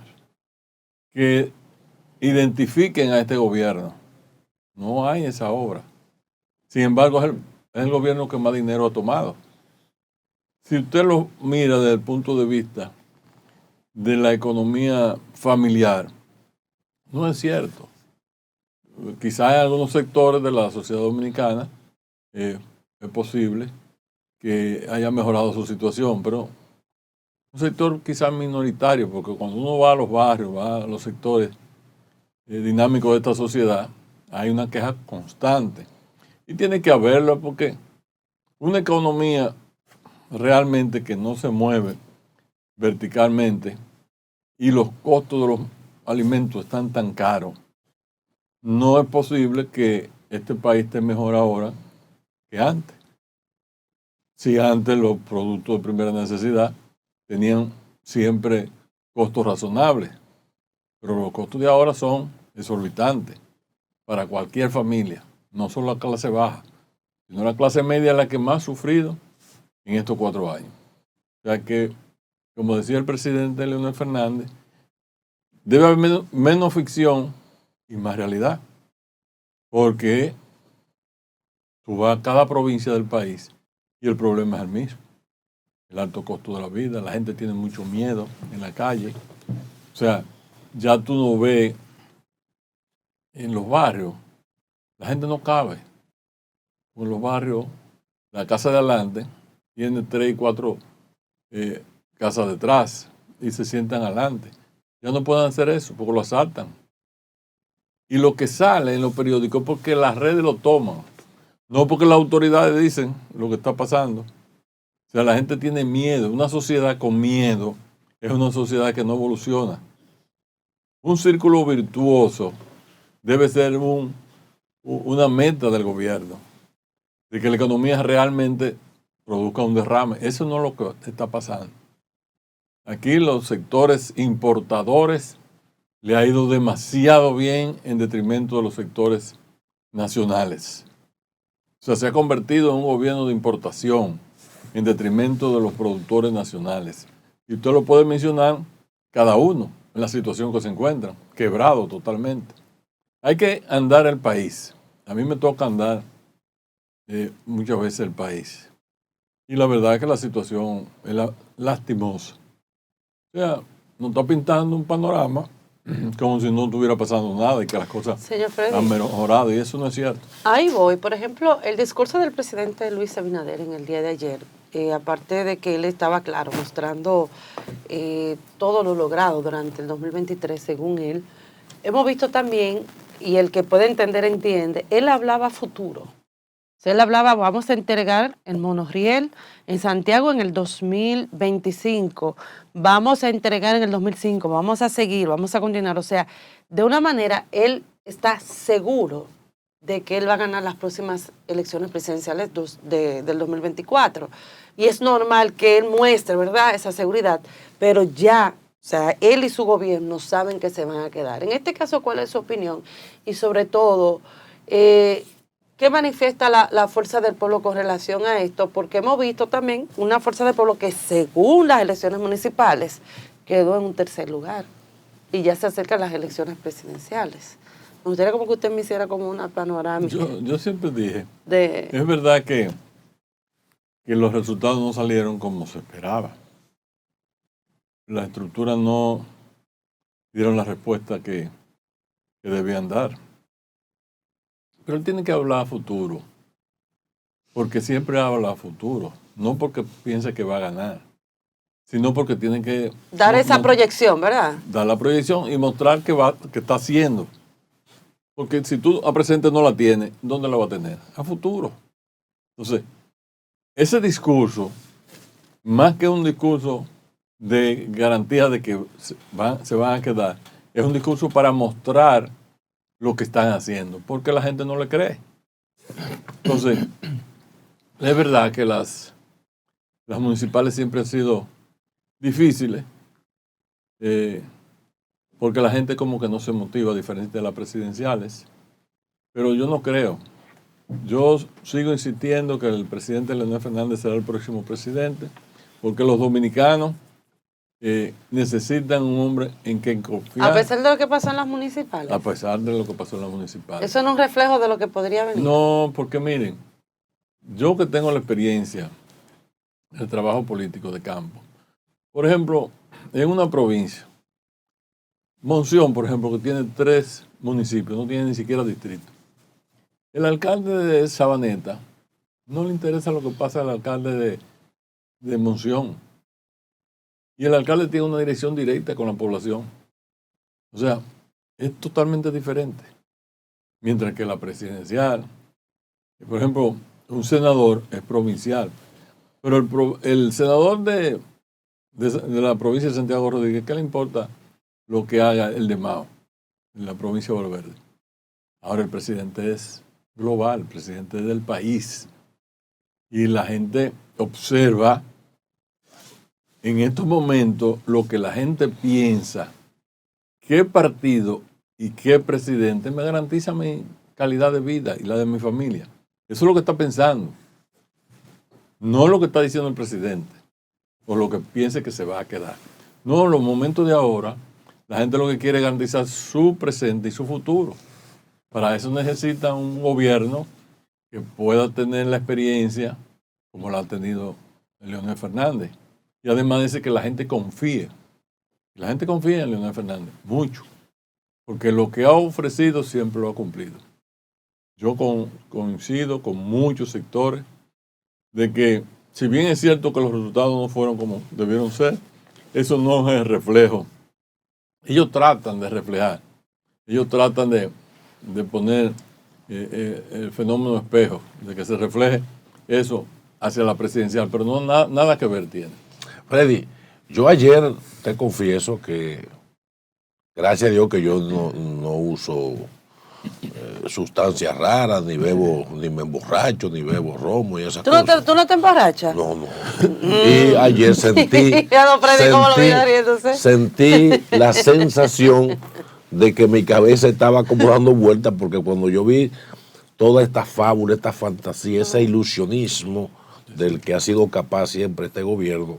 Speaker 6: que identifiquen a este gobierno. No hay esa obra. Sin embargo, es el gobierno que más dinero ha tomado. Si usted lo mira desde el punto de vista de la economía familiar, no es cierto. Quizás en algunos sectores de la sociedad dominicana es posible que haya mejorado su situación, pero un sector quizás minoritario, porque cuando uno va a los barrios, va a los sectores dinámicos de esta sociedad, hay una queja constante. Y tiene que haberla, porque una economía realmente que no se mueve verticalmente y los costos de los alimentos están tan caros, no es posible que este país esté mejor ahora que antes. Si antes los productos de primera necesidad tenían siempre costos razonables, pero los costos de ahora son exorbitantes para cualquier familia, no solo la clase baja, sino la clase media, la que más ha sufrido en estos 4 años. O sea que, como decía el presidente Leonel Fernández, debe haber menos ficción y más realidad, porque tú vas a cada provincia del país y el problema es el mismo. El alto costo de la vida, la gente tiene mucho miedo en la calle. O sea, ya tú no ves en los barrios, la gente no cabe. En los barrios, la casa de adelante tiene 3 y 4 casas detrás y se sientan adelante. Ya no pueden hacer eso porque lo asaltan. Y lo que sale en los periódicos es porque las redes lo toman, no porque las autoridades dicen lo que está pasando. O sea, la gente tiene miedo. Una sociedad con miedo es una sociedad que no evoluciona. Un círculo virtuoso debe ser una meta del gobierno, de que la economía realmente produzca un derrame. Eso no es lo que está pasando. Aquí los sectores importadores le ha ido demasiado bien en detrimento de los sectores nacionales. O sea, se ha convertido en un gobierno de importación en detrimento de los productores nacionales. Y usted lo puede mencionar cada uno en la situación que se encuentran, quebrado totalmente. Hay que andar el país. A mí me toca andar muchas veces el país. Y la verdad es que la situación es lastimosa. O sea, nos está pintando un panorama como si no estuviera pasando nada y que las cosas han mejorado, y eso no es cierto.
Speaker 3: Ahí voy. Por ejemplo, el discurso del presidente Luis Abinader en el día de ayer, aparte de que él estaba claro, mostrando todo lo logrado durante el 2023, según él, hemos visto también, y el que puede entender, entiende, él hablaba futuro. O sea, él hablaba, vamos a entregar el monorriel en Santiago en el 2025, vamos a entregar en el 2005, vamos a seguir, vamos a continuar. O sea, de una manera, él está seguro de que él va a ganar las próximas elecciones presidenciales del 2024. Y es normal que él muestre, ¿verdad?, esa seguridad, pero ya, o sea, él y su gobierno saben que se van a quedar. En este caso, ¿cuál es su opinión? Y sobre todo, ¿qué manifiesta la fuerza del pueblo con relación a esto? Porque hemos visto también una fuerza del pueblo que, según las elecciones municipales, quedó en un tercer lugar. Y ya se acercan las elecciones presidenciales. Me gustaría como que usted me hiciera como una panorámica.
Speaker 6: Yo siempre dije, es verdad que los resultados no salieron como se esperaba. Las estructuras no dieron la respuesta que debían dar. Pero él tiene que hablar a futuro, porque siempre habla a futuro, no porque piensa que va a ganar, sino porque tiene que
Speaker 3: dar esa proyección, ¿verdad?
Speaker 6: Dar la proyección y mostrar que está haciendo. Porque si tú a presente no la tienes, ¿dónde la va a tener? A futuro. Entonces, ese discurso, más que un discurso de garantía de que se van a quedar, es un discurso para mostrar lo que están haciendo, porque la gente no le cree. Entonces, es verdad que las municipales siempre han sido difíciles, porque la gente como que no se motiva, a diferencia de las presidenciales. Pero yo no creo. Yo sigo insistiendo que el presidente Leonel Fernández será el próximo presidente, porque los dominicanos necesitan un hombre en quien confiar.
Speaker 3: A pesar de lo que pasó en las municipales.
Speaker 6: A pesar de lo que pasó en las municipales.
Speaker 3: Eso no es un reflejo de lo que podría venir.
Speaker 6: No, porque miren, yo que tengo la experiencia del trabajo político de campo, por ejemplo, en una provincia, Monción, por ejemplo, que tiene 3 municipios, no tiene ni siquiera distrito. El alcalde de Sabaneta no le interesa lo que pasa al alcalde de Monción. Y el alcalde tiene una dirección directa con la población. O sea, es totalmente diferente. Mientras que la presidencial, por ejemplo, un senador es provincial. Pero el senador de la provincia de Santiago Rodríguez, ¿qué le importa lo que haga el de Mao en la provincia de Valverde? Ahora el presidente es global, el presidente es del país. Y la gente observa en estos momentos lo que la gente piensa, qué partido y qué presidente me garantiza mi calidad de vida y la de mi familia. Eso es lo que está pensando. No lo que está diciendo el presidente o lo que piense que se va a quedar. No, en los momentos de ahora, la gente lo que quiere es garantizar su presente y su futuro. Para eso necesita un gobierno que pueda tener la experiencia como la ha tenido Leonel Fernández. Y además dice que la gente confíe. La gente confía en Leonel Fernández, mucho. Porque lo que ha ofrecido siempre lo ha cumplido. Yo coincido con muchos sectores de que, si bien es cierto que los resultados no fueron como debieron ser, eso no es el reflejo. Ellos tratan de reflejar. Ellos tratan de poner el fenómeno espejo, de que se refleje eso hacia la presidencial, pero no nada que ver tiene.
Speaker 2: Freddy, yo ayer te confieso que, gracias a Dios que yo no uso sustancias raras, ni me emborracho, ni bebo romo y esas cosas.
Speaker 3: ¿Tú no te emborrachas?
Speaker 2: No. Y ayer sentí la sensación de que mi cabeza estaba como dando vueltas, porque cuando yo vi toda esta fábula, esta fantasía, ese ilusionismo del que ha sido capaz siempre este gobierno,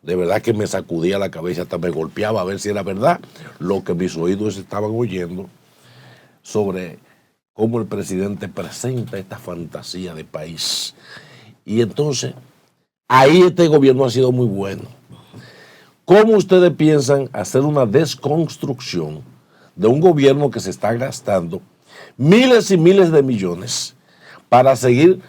Speaker 2: de verdad que me sacudía la cabeza, hasta me golpeaba a ver si era verdad lo que mis oídos estaban oyendo sobre cómo el presidente presenta esta fantasía de país. Y entonces, ahí este gobierno ha sido muy bueno. ¿Cómo ustedes piensan hacer una desconstrucción de un gobierno que se está gastando miles y miles de millones para seguir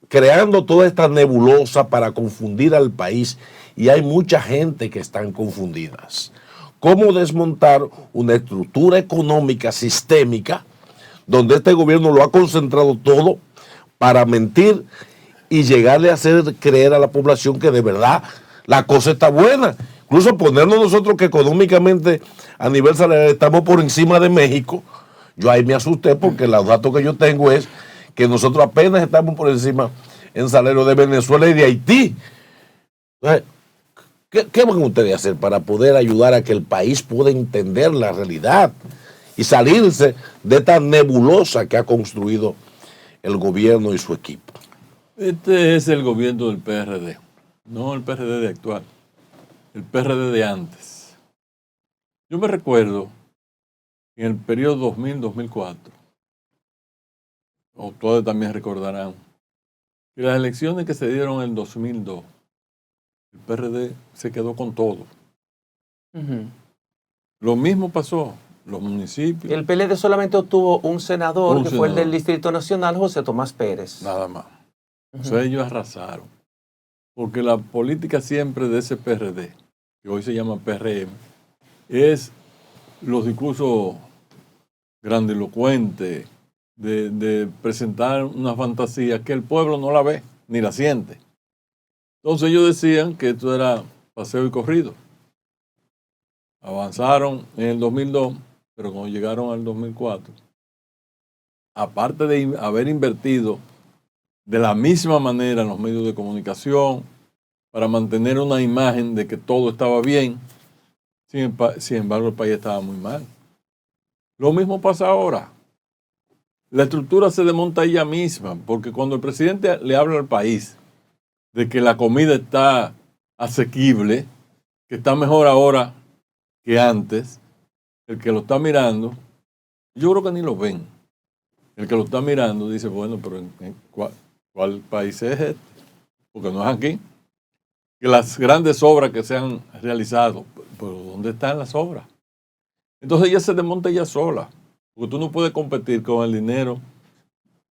Speaker 2: creando toda esta nebulosa para confundir al país? Y hay mucha gente que están confundidas. ¿Cómo desmontar una estructura económica sistémica donde este gobierno lo ha concentrado todo para mentir y llegarle a hacer creer a la población que de verdad la cosa está buena? Incluso ponernos nosotros que económicamente a nivel salarial estamos por encima de México. Yo ahí me asusté porque los datos que yo tengo es que nosotros apenas estamos por encima en salario de Venezuela y de Haití. ¿Qué van ustedes a hacer para poder ayudar a que el país pueda entender la realidad y salirse de esta nebulosa que ha construido el gobierno y su equipo?
Speaker 6: Este es el gobierno del PRD, no el PRD de actual, el PRD de antes. Yo me recuerdo en el periodo 2000-2004, o todos también recordarán, que las elecciones que se dieron en el 2002, el PRD se quedó con todo. Lo mismo pasó, los municipios.
Speaker 1: El PLD solamente obtuvo un senador, fue el del Distrito Nacional, José Tomás Pérez.
Speaker 6: Nada más. O sea, ellos arrasaron. Porque la política siempre de ese PRD, que hoy se llama PRM, es los discursos grandilocuentes de presentar una fantasía que el pueblo no la ve ni la siente. Entonces ellos decían que esto era paseo y corrido. Avanzaron en el 2002, pero cuando llegaron al 2004, aparte de haber invertido de la misma manera en los medios de comunicación para mantener una imagen de que todo estaba bien, sin embargo el país estaba muy mal. Lo mismo pasa ahora. La estructura se desmonta ella misma, porque cuando el presidente le habla al país de que la comida está asequible, que está mejor ahora que antes, el que lo está mirando, yo creo que ni lo ven. El que lo está mirando dice, bueno, pero ¿cuál país es este? Porque no es aquí. Que las grandes obras que se han realizado, pero ¿dónde están las obras? Entonces ella se desmonta ella sola, porque tú no puedes competir con el dinero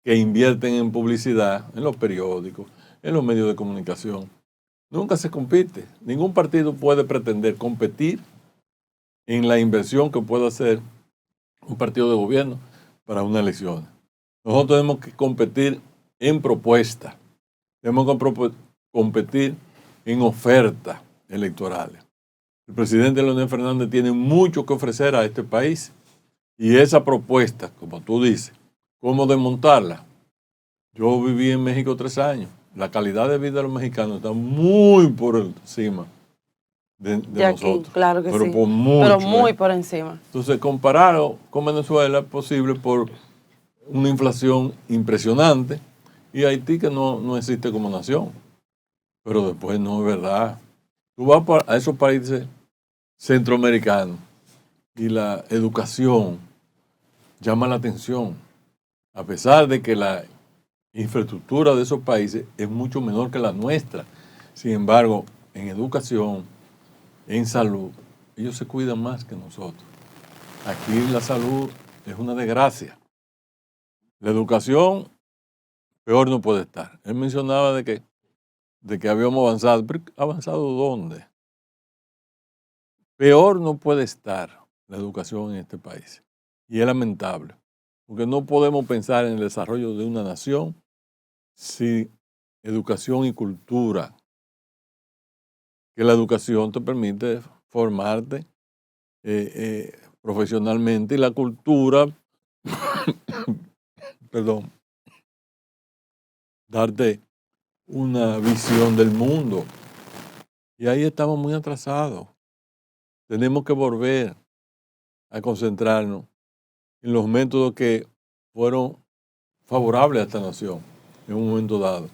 Speaker 6: que invierten en publicidad, en los periódicos, en los medios de comunicación. Nunca se compite. Ningún partido puede pretender competir en la inversión que puede hacer un partido de gobierno para una elección. Nosotros tenemos que competir en propuestas. Tenemos que competir en ofertas electorales. El presidente Leonel Fernández tiene mucho que ofrecer a este país y esa propuesta, como tú dices, ¿cómo desmontarla? Yo viví en México 3 años. La calidad de vida de los mexicanos está muy por encima de nosotros.
Speaker 3: Aquí, claro que
Speaker 6: pero
Speaker 3: sí.
Speaker 6: Por mucho,
Speaker 3: pero muy por encima.
Speaker 6: Entonces, compararlo con Venezuela es posible por una inflación impresionante y Haití que no existe como nación. Pero después no es verdad. Tú vas a esos países centroamericanos y la educación llama la atención, a pesar de que la infraestructura de esos países es mucho menor que la nuestra. Sin embargo, en educación, en salud, ellos se cuidan más que nosotros. Aquí la salud es una desgracia. La educación, peor no puede estar. Él mencionaba de que habíamos avanzado. ¿Pero avanzado dónde? Peor no puede estar la educación en este país. Y es lamentable, porque no podemos pensar en el desarrollo de una nación sin educación y cultura. Que la educación te permite formarte profesionalmente y la cultura darte una visión del mundo. Y ahí estamos muy atrasados. Tenemos que volver a concentrarnos en los métodos que fueron favorables a esta nación en un momento dado.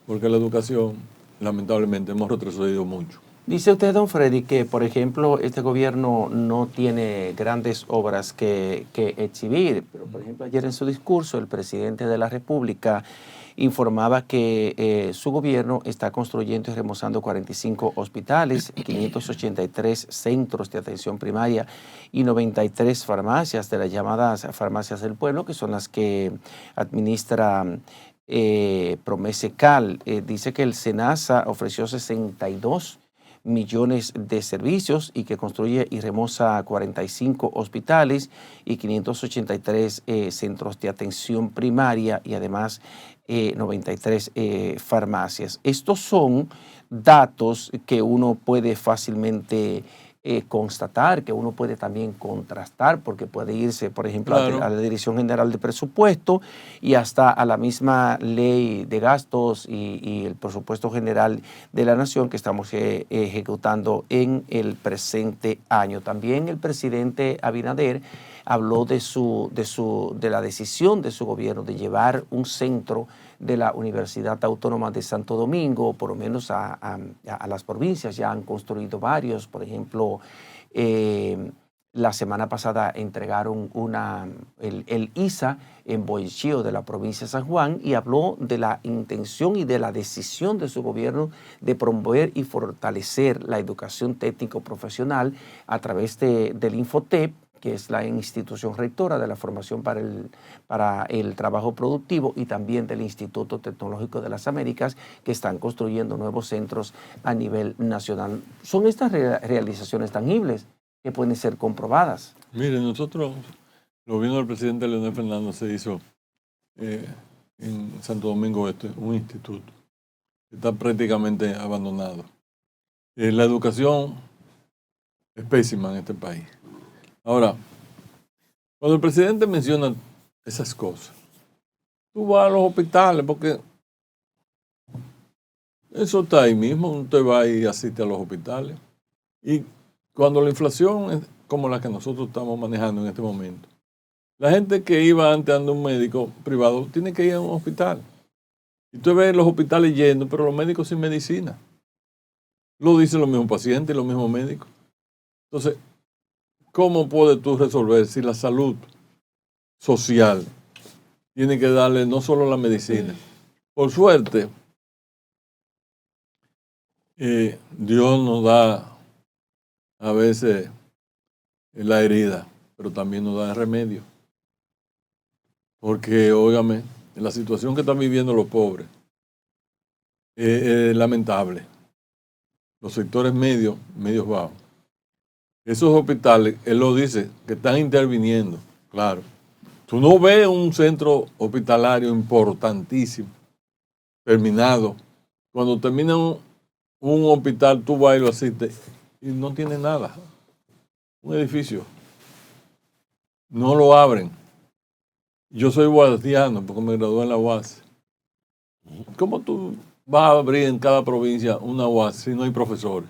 Speaker 6: Porque la educación, lamentablemente, hemos retrocedido mucho.
Speaker 1: Dice usted, don Freddy, que, por ejemplo, este gobierno no tiene grandes obras que exhibir, pero, por ejemplo, ayer en su discurso, el presidente de la República informaba que su gobierno está construyendo y remozando 45 hospitales, 583 centros de atención primaria y 93 farmacias de las llamadas farmacias del pueblo, que son las que administra Promesecal. Dice que el SENASA ofreció 62 millones de servicios y que construye y remoza 45 hospitales y 583 centros de atención primaria y además 93 farmacias. Estos son datos que uno puede fácilmente constatar, que uno puede también contrastar, porque puede irse, por ejemplo, claro, a la Dirección General de Presupuesto y hasta a la misma ley de gastos y el presupuesto general de la Nación que estamos ejecutando en el presente año. También el presidente Abinader habló de la decisión de su gobierno de llevar un centro de la Universidad Autónoma de Santo Domingo, por lo menos a las provincias. Ya han construido varios. Por ejemplo, la semana pasada entregaron el ISA en Boichío de la provincia de San Juan y habló de la intención y de la decisión de su gobierno de promover y fortalecer la educación técnico-profesional a través del Infotep, que es la institución rectora de la formación para el trabajo productivo, y también del Instituto Tecnológico de las Américas, que están construyendo nuevos centros a nivel nacional. Son estas realizaciones tangibles que pueden ser comprobadas.
Speaker 6: Mire, nosotros, el gobierno del presidente Leonel Fernández se hizo en Santo Domingo Este un instituto que está prácticamente abandonado. La educación es pésima en este país. Ahora, cuando el presidente menciona esas cosas, tú vas a los hospitales, porque eso está ahí mismo, usted va y asiste a los hospitales. Y cuando la inflación es como la que nosotros estamos manejando en este momento, la gente que iba antes a un médico privado tiene que ir a un hospital. Y usted ve los hospitales llenos, pero los médicos sin medicina. Lo dicen los mismos pacientes y los mismos médicos. Entonces, ¿cómo puedes tú resolver si la salud social tiene que darle no solo la medicina? Por suerte, Dios nos da a veces la herida, pero también nos da el remedio. Porque, óigame, la situación que están viviendo los pobres es lamentable. Los sectores medios bajos. Esos hospitales, él lo dice, que están interviniendo, claro. Tú no ves un centro hospitalario importantísimo, terminado. Cuando termina un hospital, tú vas y lo asistes y no tiene nada. Un edificio. No lo abren. Yo soy guardiano porque me gradué en la UAS. ¿Cómo tú vas a abrir en cada provincia una UAS si no hay profesores?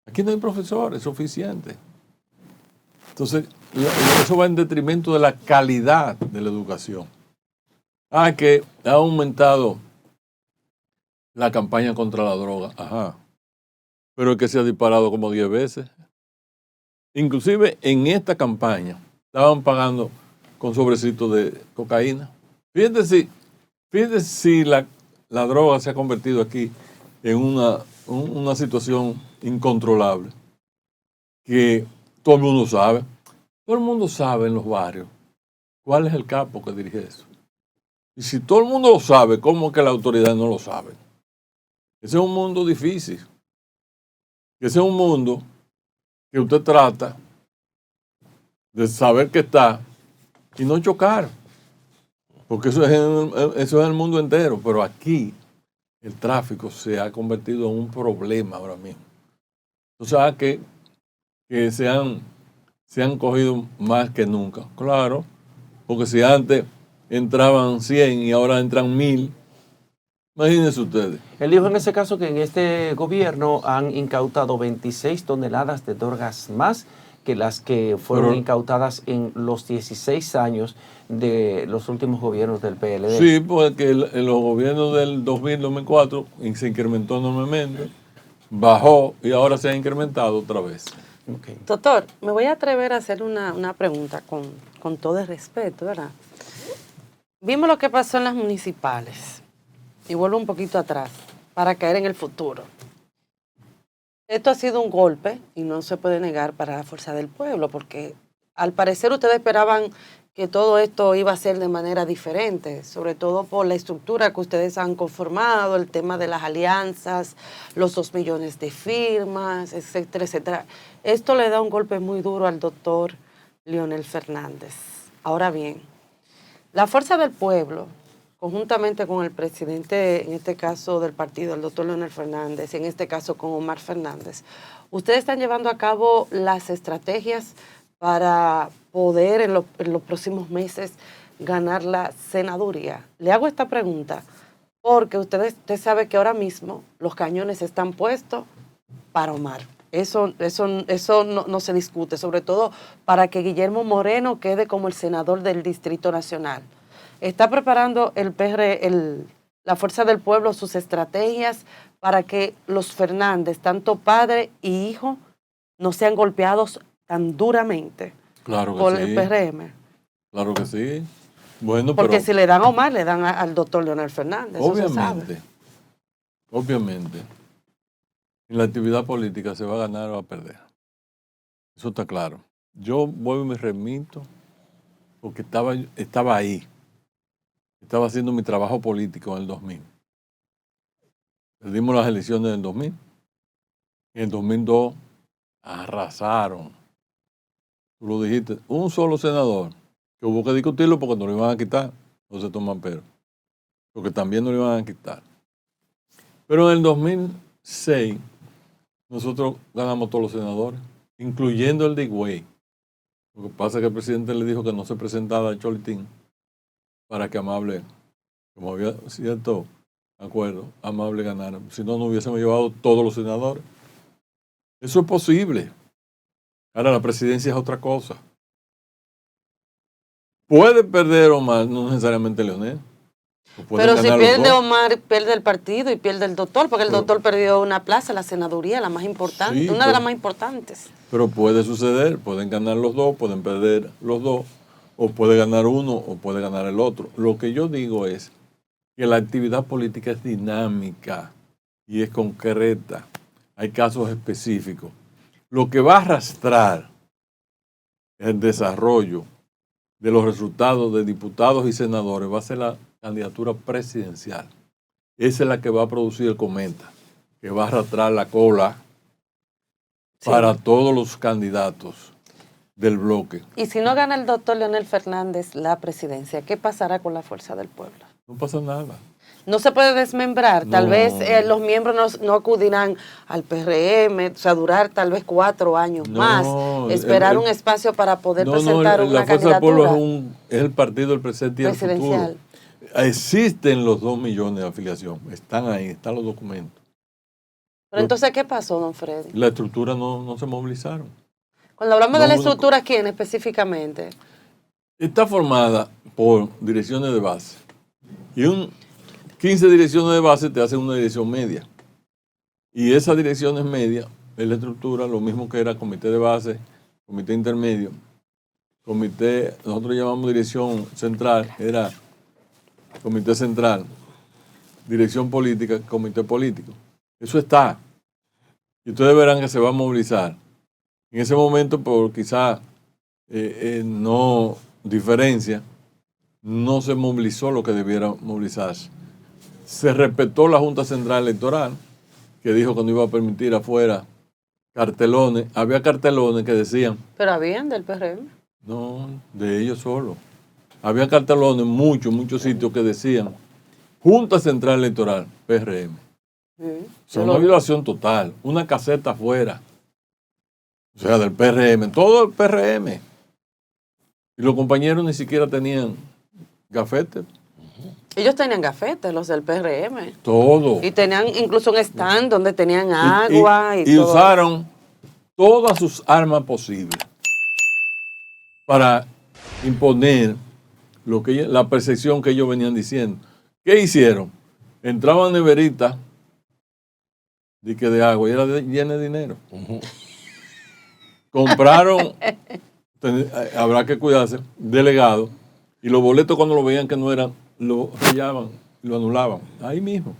Speaker 6: Aquí no hay profesores suficientes. Entonces, eso va en detrimento de la calidad de la educación. Que ha aumentado la campaña contra la droga. Ajá. Pero es que se ha disparado como 10 veces. Inclusive en esta campaña estaban pagando con sobrecitos de cocaína. Fíjense si la droga se ha convertido aquí en una situación incontrolable, que todo el mundo sabe. Todo el mundo sabe en los barrios cuál es el capo que dirige eso. Y si todo el mundo lo sabe, ¿cómo que la autoridad no lo sabe? Ese es un mundo difícil. Ese es un mundo que usted trata de saber que está y no chocar. Porque eso es en el mundo entero. Pero aquí el tráfico se ha convertido en un problema ahora mismo. O sea que se han cogido más que nunca. Claro, porque si antes entraban 100 y ahora entran 1000. Imagínense ustedes.
Speaker 1: Él dijo en ese caso que en este gobierno han incautado 26 toneladas de drogas más que las que fueron incautadas en los 16 años de los últimos gobiernos del PLD.
Speaker 6: Sí, porque en los gobiernos del 2000-2004 se incrementó enormemente, bajó y ahora se ha incrementado otra vez.
Speaker 3: Okay. Doctor, me voy a atrever a hacer una pregunta con todo el respeto, ¿verdad? Vimos lo que pasó en las municipales. Y vuelvo un poquito atrás para caer en el futuro. Esto ha sido un golpe, y no se puede negar, para la fuerza del pueblo, porque al parecer ustedes esperaban que todo esto iba a ser de manera diferente, sobre todo por la estructura que ustedes han conformado, el tema de las alianzas, los 2 millones de firmas, etcétera, etcétera. Esto le da un golpe muy duro al doctor Leonel Fernández. Ahora bien, la fuerza del pueblo, conjuntamente con el presidente, en este caso del partido, el doctor Leonel Fernández, y en este caso con Omar Fernández, ustedes están llevando a cabo las estrategias para poder en los próximos meses ganar la senaduría. Le hago esta pregunta porque usted sabe que ahora mismo los cañones están puestos para Omar. Eso no se discute, sobre todo para que Guillermo Moreno quede como el senador del Distrito Nacional. ¿Está preparando la Fuerza del Pueblo sus estrategias para que los Fernández, tanto padre y hijo, no sean golpeados tan duramente por el PRM?
Speaker 6: Claro que sí. Bueno,
Speaker 3: porque si le dan a Omar, le dan al doctor Leonel Fernández.
Speaker 6: Obviamente. En la actividad política se va a ganar o va a perder. Eso está claro. Yo voy y me remito porque estaba ahí. Estaba haciendo mi trabajo político en el 2000. Perdimos las elecciones del 2000. En el 2002 arrasaron. Tú lo dijiste, un solo senador, que hubo que discutirlo porque no lo iban a quitar, José Tomás Pero, porque también no lo iban a quitar. Pero en el 2006 nosotros ganamos todos los senadores, incluyendo el de Higüey. Lo que pasa es que el presidente le dijo que no se presentara a Cholitín para que Amable, como había cierto acuerdo, Amable ganara. Si no, no hubiésemos llevado todos los senadores. Eso es posible. Ahora, la presidencia es otra cosa. Puede perder Omar, no necesariamente Leonel.
Speaker 3: Pero si pierde Omar, pierde el partido y pierde el doctor, porque el doctor perdió una plaza, la senaduría, la más importante, una de las más importantes.
Speaker 6: Pero puede suceder, pueden ganar los dos, pueden perder los dos, o puede ganar uno o puede ganar el otro. Lo que yo digo es que la actividad política es dinámica y es concreta. Hay casos específicos. Lo que va a arrastrar el desarrollo de los resultados de diputados y senadores va a ser la candidatura presidencial. Esa es la que va a producir el cometa, que va a arrastrar la cola para todos los candidatos del bloque.
Speaker 3: Y si no gana el doctor Leonel Fernández la presidencia, ¿qué pasará con la fuerza del pueblo?
Speaker 6: No pasa nada.
Speaker 3: No se puede desmembrar. Tal vez los miembros no acudirán al PRM, o sea, durar tal vez 4 años más, esperar un espacio para poder presentar una candidatura.
Speaker 6: La Fuerza del Pueblo es el partido del presente y el futuro. Existen los 2 millones de afiliación, están ahí, están los documentos.
Speaker 3: Pero entonces, ¿qué pasó, don Freddy?
Speaker 6: La estructura no se movilizaron.
Speaker 3: Cuando hablamos de la estructura, ¿quién específicamente?
Speaker 6: Está formada por direcciones de base. Y 15 direcciones de base te hacen una dirección media. Y esas direcciones medias es la estructura, lo mismo que era comité de base, comité intermedio, comité, nosotros llamamos dirección central, era comité central, dirección política, comité político. Eso está. Y ustedes verán que se va a movilizar. En ese momento, por quizá no diferencia, no se movilizó lo que debiera movilizarse. Se respetó la Junta Central Electoral, que dijo que no iba a permitir afuera cartelones. Había cartelones que decían...
Speaker 3: ¿Pero habían del PRM?
Speaker 6: No, de ellos solo. Había cartelones en muchos sitios que decían Junta Central Electoral, PRM. O sea, una violación total. Una caseta afuera. O sea, del PRM. Todo el PRM. Y los compañeros ni siquiera tenían gafetes.
Speaker 3: Ellos tenían gafetes, los del PRM.
Speaker 6: Todo.
Speaker 3: Y tenían incluso un stand donde tenían agua y todo.
Speaker 6: Usaron todas sus armas posibles para imponer la percepción que ellos venían diciendo. ¿Qué hicieron? Entraban neveritas de agua y era llena de dinero. Compraron, habrá que cuidarse, delegados, y los boletos cuando lo veían que no eran, lo sellaban, lo anulaban, ahí mismo.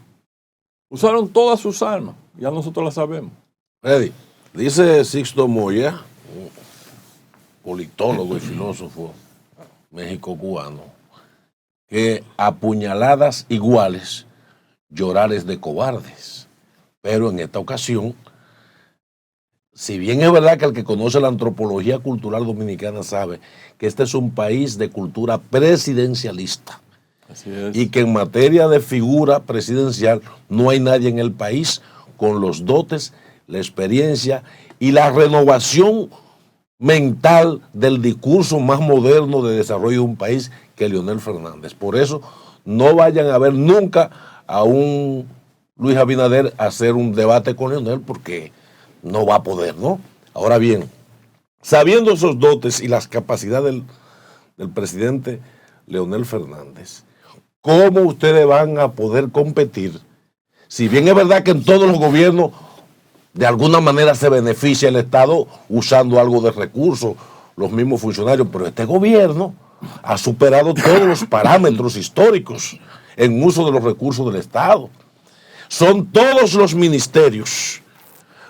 Speaker 6: Usaron todas sus armas, ya nosotros las sabemos.
Speaker 2: Freddy, dice Sixto Moya, politólogo y filósofo méxico-cubano, que a puñaladas iguales llorar es de cobardes. Pero en esta ocasión, si bien es verdad que el que conoce la antropología cultural dominicana sabe que este es un país de cultura presidencialista.
Speaker 6: Así es.
Speaker 2: Y que en materia de figura presidencial no hay nadie en el país con los dotes, la experiencia y la renovación mental del discurso más moderno de desarrollo de un país que Leonel Fernández. Por eso no vayan a ver nunca a un Luis Abinader hacer un debate con Leonel porque no va a poder, ¿no? Ahora bien, sabiendo esos dotes y las capacidades del presidente Leonel Fernández, ¿cómo ustedes van a poder competir? Si bien es verdad que en todos los gobiernos de alguna manera se beneficia el Estado usando algo de recursos, los mismos funcionarios, pero este gobierno ha superado todos los parámetros históricos en uso de los recursos del Estado. Son todos los ministerios,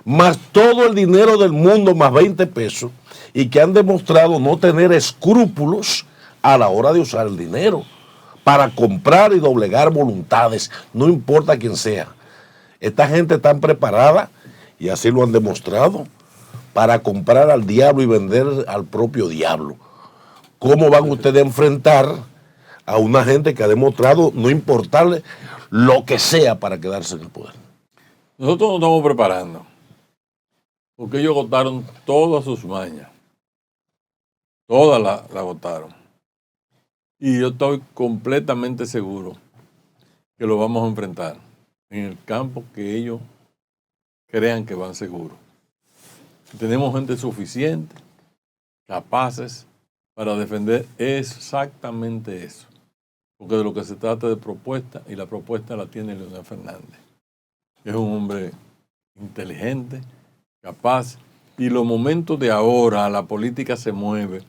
Speaker 2: más todo el dinero del mundo, más 20 pesos, y que han demostrado no tener escrúpulos a la hora de usar el dinero para comprar y doblegar voluntades, no importa quién sea. Esta gente está preparada, y así lo han demostrado, para comprar al diablo y vender al propio diablo. ¿Cómo van ustedes a enfrentar a una gente que ha demostrado no importarle lo que sea para quedarse en el poder?
Speaker 6: Nosotros nos estamos preparando, porque ellos agotaron todas sus mañas. Todas la agotaron. Y yo estoy completamente seguro que lo vamos a enfrentar en el campo que ellos crean que van seguros. Tenemos gente suficiente, capaces, para defender exactamente eso. Porque de lo que se trata de propuesta, y la propuesta la tiene Leonel Fernández. Es un hombre inteligente, capaz, y los momentos de ahora, la política se mueve.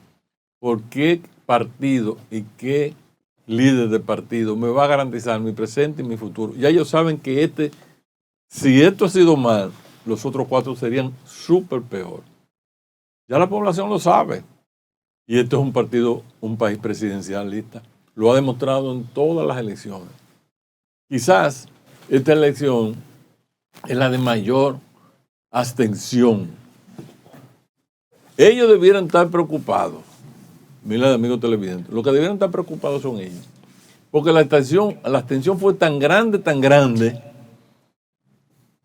Speaker 6: ¿Por qué partido y qué líder de partido me va a garantizar mi presente y mi futuro? Ya ellos saben que si esto ha sido mal, los otros 4 serían súper peor. Ya la población lo sabe. Y esto es un país presidencialista. Lo ha demostrado en todas las elecciones. Quizás esta elección es la de mayor abstención. Ellos debieran estar preocupados. Mira, amigos televidentes, lo que debieran estar preocupados son ellos. Porque la abstención fue tan grande,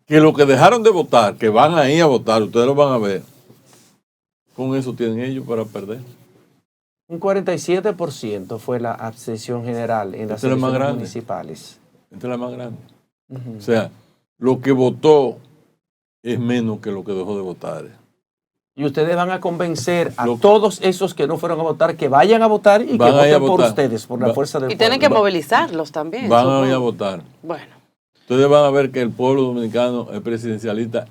Speaker 6: que lo que dejaron de votar, que van ahí a votar, ustedes lo van a ver, con eso tienen ellos para perder.
Speaker 1: Un 47% fue la abstención general en las elecciones municipales.
Speaker 6: Esta es la más grande. O sea, lo que votó es menos que lo que dejó de votar.
Speaker 1: Y ustedes van a convencer a todos esos que no fueron a votar que vayan a votar y que voten por ustedes, por la fuerza del pueblo.
Speaker 3: Y tienen que movilizarlos también.
Speaker 6: Van a ir a votar.
Speaker 3: Bueno.
Speaker 6: Ustedes van a ver que el pueblo dominicano es presidencialista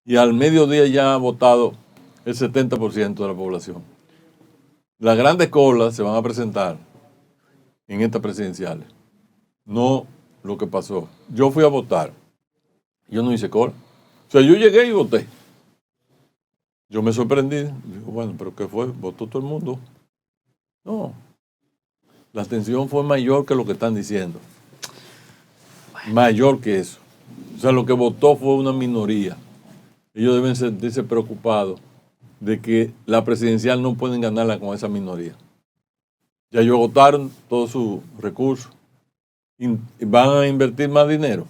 Speaker 6: y al mediodía ya ha votado el 70% de la población. Las grandes colas se van a presentar en estas presidenciales. No lo que pasó. Yo fui a votar. Yo no hice cola. O sea, yo llegué y voté. Yo me sorprendí. Digo, bueno, ¿pero qué fue? ¿Votó todo el mundo? No. La abstención fue mayor que lo que están diciendo. Mayor que eso. O sea, lo que votó fue una minoría. Ellos deben sentirse preocupados de que la presidencial no pueden ganarla con esa minoría. Ya ellos agotaron todos sus recursos. Y van a invertir más dinero.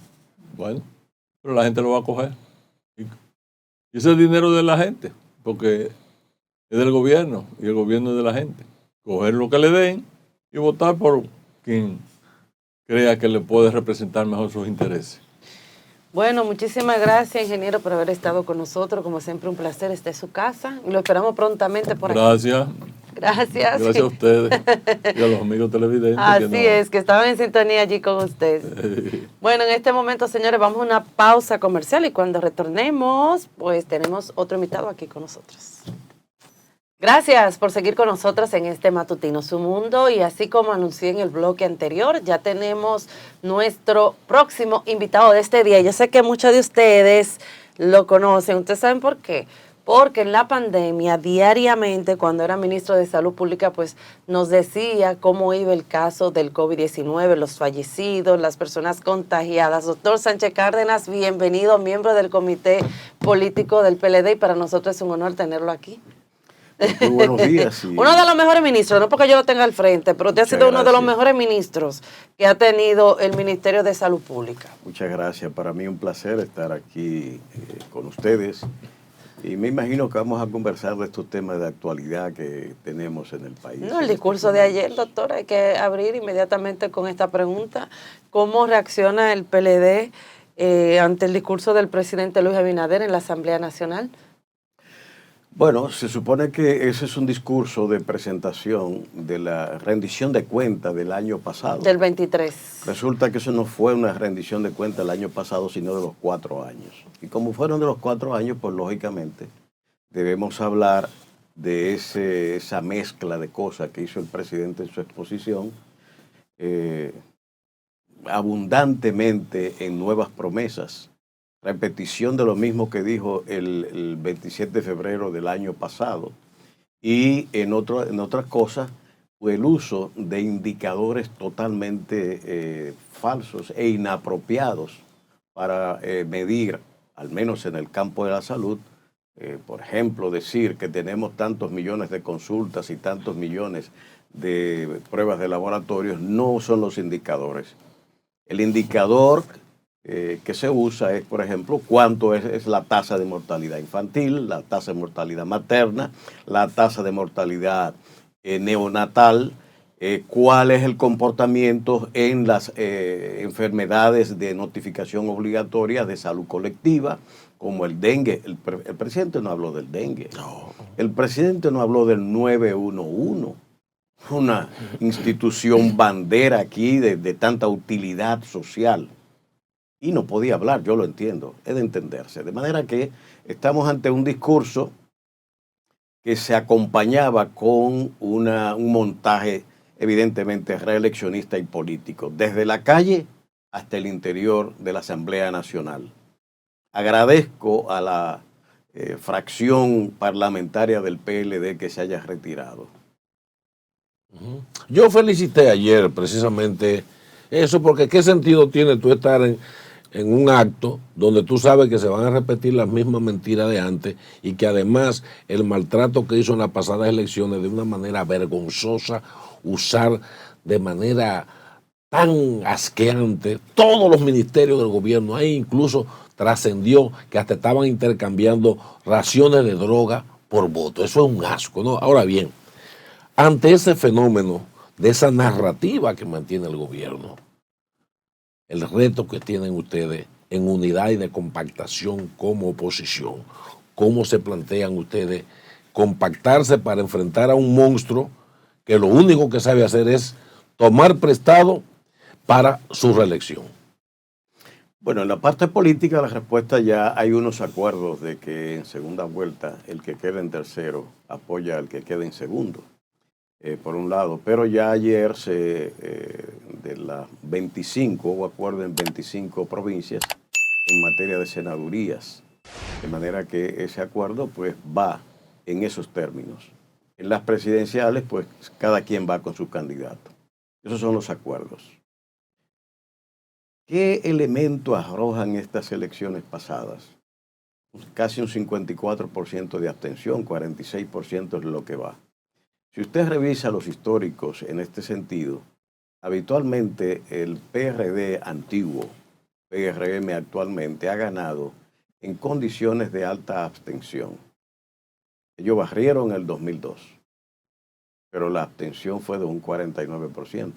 Speaker 6: Bueno, pero la gente lo va a coger. Y ese es dinero de la gente, porque es del gobierno y el gobierno es de la gente. Coger lo que le den y votar por quien crea que le puede representar mejor sus intereses.
Speaker 3: Bueno, muchísimas gracias, ingeniero, por haber estado con nosotros. Como siempre, un placer. Esta es su casa y lo esperamos prontamente por aquí.
Speaker 6: Gracias.
Speaker 3: Gracias.
Speaker 6: Gracias a ustedes y a los amigos televidentes.
Speaker 3: Que estaban en sintonía allí con ustedes. Bueno, en este momento, señores, vamos a una pausa comercial y cuando retornemos, pues tenemos otro invitado aquí con nosotros. Gracias por seguir con nosotros en este Matutino Su Mundo, y así como anuncié en el bloque anterior, ya tenemos nuestro próximo invitado de este día. Yo sé que muchos de ustedes lo conocen. ¿Ustedes saben por qué? Porque en la pandemia, diariamente, cuando era ministro de Salud Pública, pues nos decía cómo iba el caso del COVID-19, los fallecidos, las personas contagiadas. Doctor Sánchez Cárdenas, bienvenido, miembro del Comité Político del PLD, y para nosotros es un honor tenerlo aquí.
Speaker 7: Muy buenos días.
Speaker 3: Uno de los mejores ministros, no porque yo lo tenga al frente, pero usted ha sido uno de los mejores ministros que ha tenido el Ministerio de Salud Pública.
Speaker 7: Muchas gracias. Para mí un placer estar aquí con ustedes. Y me imagino que vamos a conversar de estos temas de actualidad que tenemos en el país.
Speaker 3: No, el discurso de ayer, doctor, hay que abrir inmediatamente con esta pregunta. ¿Cómo reacciona el PLD ante el discurso del presidente Luis Abinader en la Asamblea Nacional?
Speaker 7: Bueno, se supone que ese es un discurso de presentación de la rendición de cuentas del año pasado.
Speaker 3: Del 23.
Speaker 7: Resulta que eso no fue una rendición de cuentas del año pasado, sino de los 4 años. Y como fueron de los 4 años, pues lógicamente debemos hablar de esa mezcla de cosas que hizo el presidente en su exposición, abundantemente en nuevas promesas. Repetición de lo mismo que dijo el 27 de febrero del año pasado, y en otras cosas, el uso de indicadores totalmente falsos e inapropiados para medir, al menos en el campo de la salud. Por ejemplo, decir que tenemos tantos millones de consultas y tantos millones de pruebas de laboratorios no son los indicadores. El indicador que se usa es, por ejemplo, cuánto es la tasa de mortalidad infantil, la tasa de mortalidad materna, la tasa de mortalidad neonatal, cuál es el comportamiento en las enfermedades de notificación obligatoria de salud colectiva, como el dengue. El presidente no habló del dengue. No. El presidente no habló del 911, una institución bandera aquí de tanta utilidad social. Y no podía hablar, yo lo entiendo, es de entenderse. De manera que estamos ante un discurso que se acompañaba con un montaje evidentemente reeleccionista y político, desde la calle hasta el interior de la Asamblea Nacional. Agradezco a la fracción parlamentaria del PLD que se haya retirado.
Speaker 2: Yo felicité ayer precisamente eso, porque ¿qué sentido tiene tú estar en un acto donde tú sabes que se van a repetir las mismas mentiras de antes, y que además el maltrato que hizo en las pasadas elecciones de una manera vergonzosa, usar de manera tan asqueante todos los ministerios del gobierno? Ahí incluso trascendió que hasta estaban intercambiando raciones de droga por voto. Eso es un asco, ¿no? Ahora bien, ante ese fenómeno de esa narrativa que mantiene el gobierno, el reto que tienen ustedes en unidad y de compactación como oposición, ¿cómo se plantean ustedes compactarse para enfrentar a un monstruo que lo único que sabe hacer es tomar prestado para su reelección?
Speaker 7: Bueno, en la parte política la respuesta ya hay unos acuerdos de que en segunda vuelta el que quede en tercero apoya al que quede en segundo. Por un lado, pero ya ayer de las 25, hubo acuerdo en 25 provincias en materia de senadurías, de manera que ese acuerdo pues va en esos términos. En las presidenciales pues cada quien va con su candidato. Esos son los acuerdos. ¿Qué elementos arrojan estas elecciones pasadas? Casi un 54% de abstención, 46% es lo que va. Si usted revisa los históricos en este sentido, habitualmente el PRD antiguo, PRM actualmente, ha ganado en condiciones de alta abstención. Ellos barrieron el 2002, pero la abstención fue de un 49%.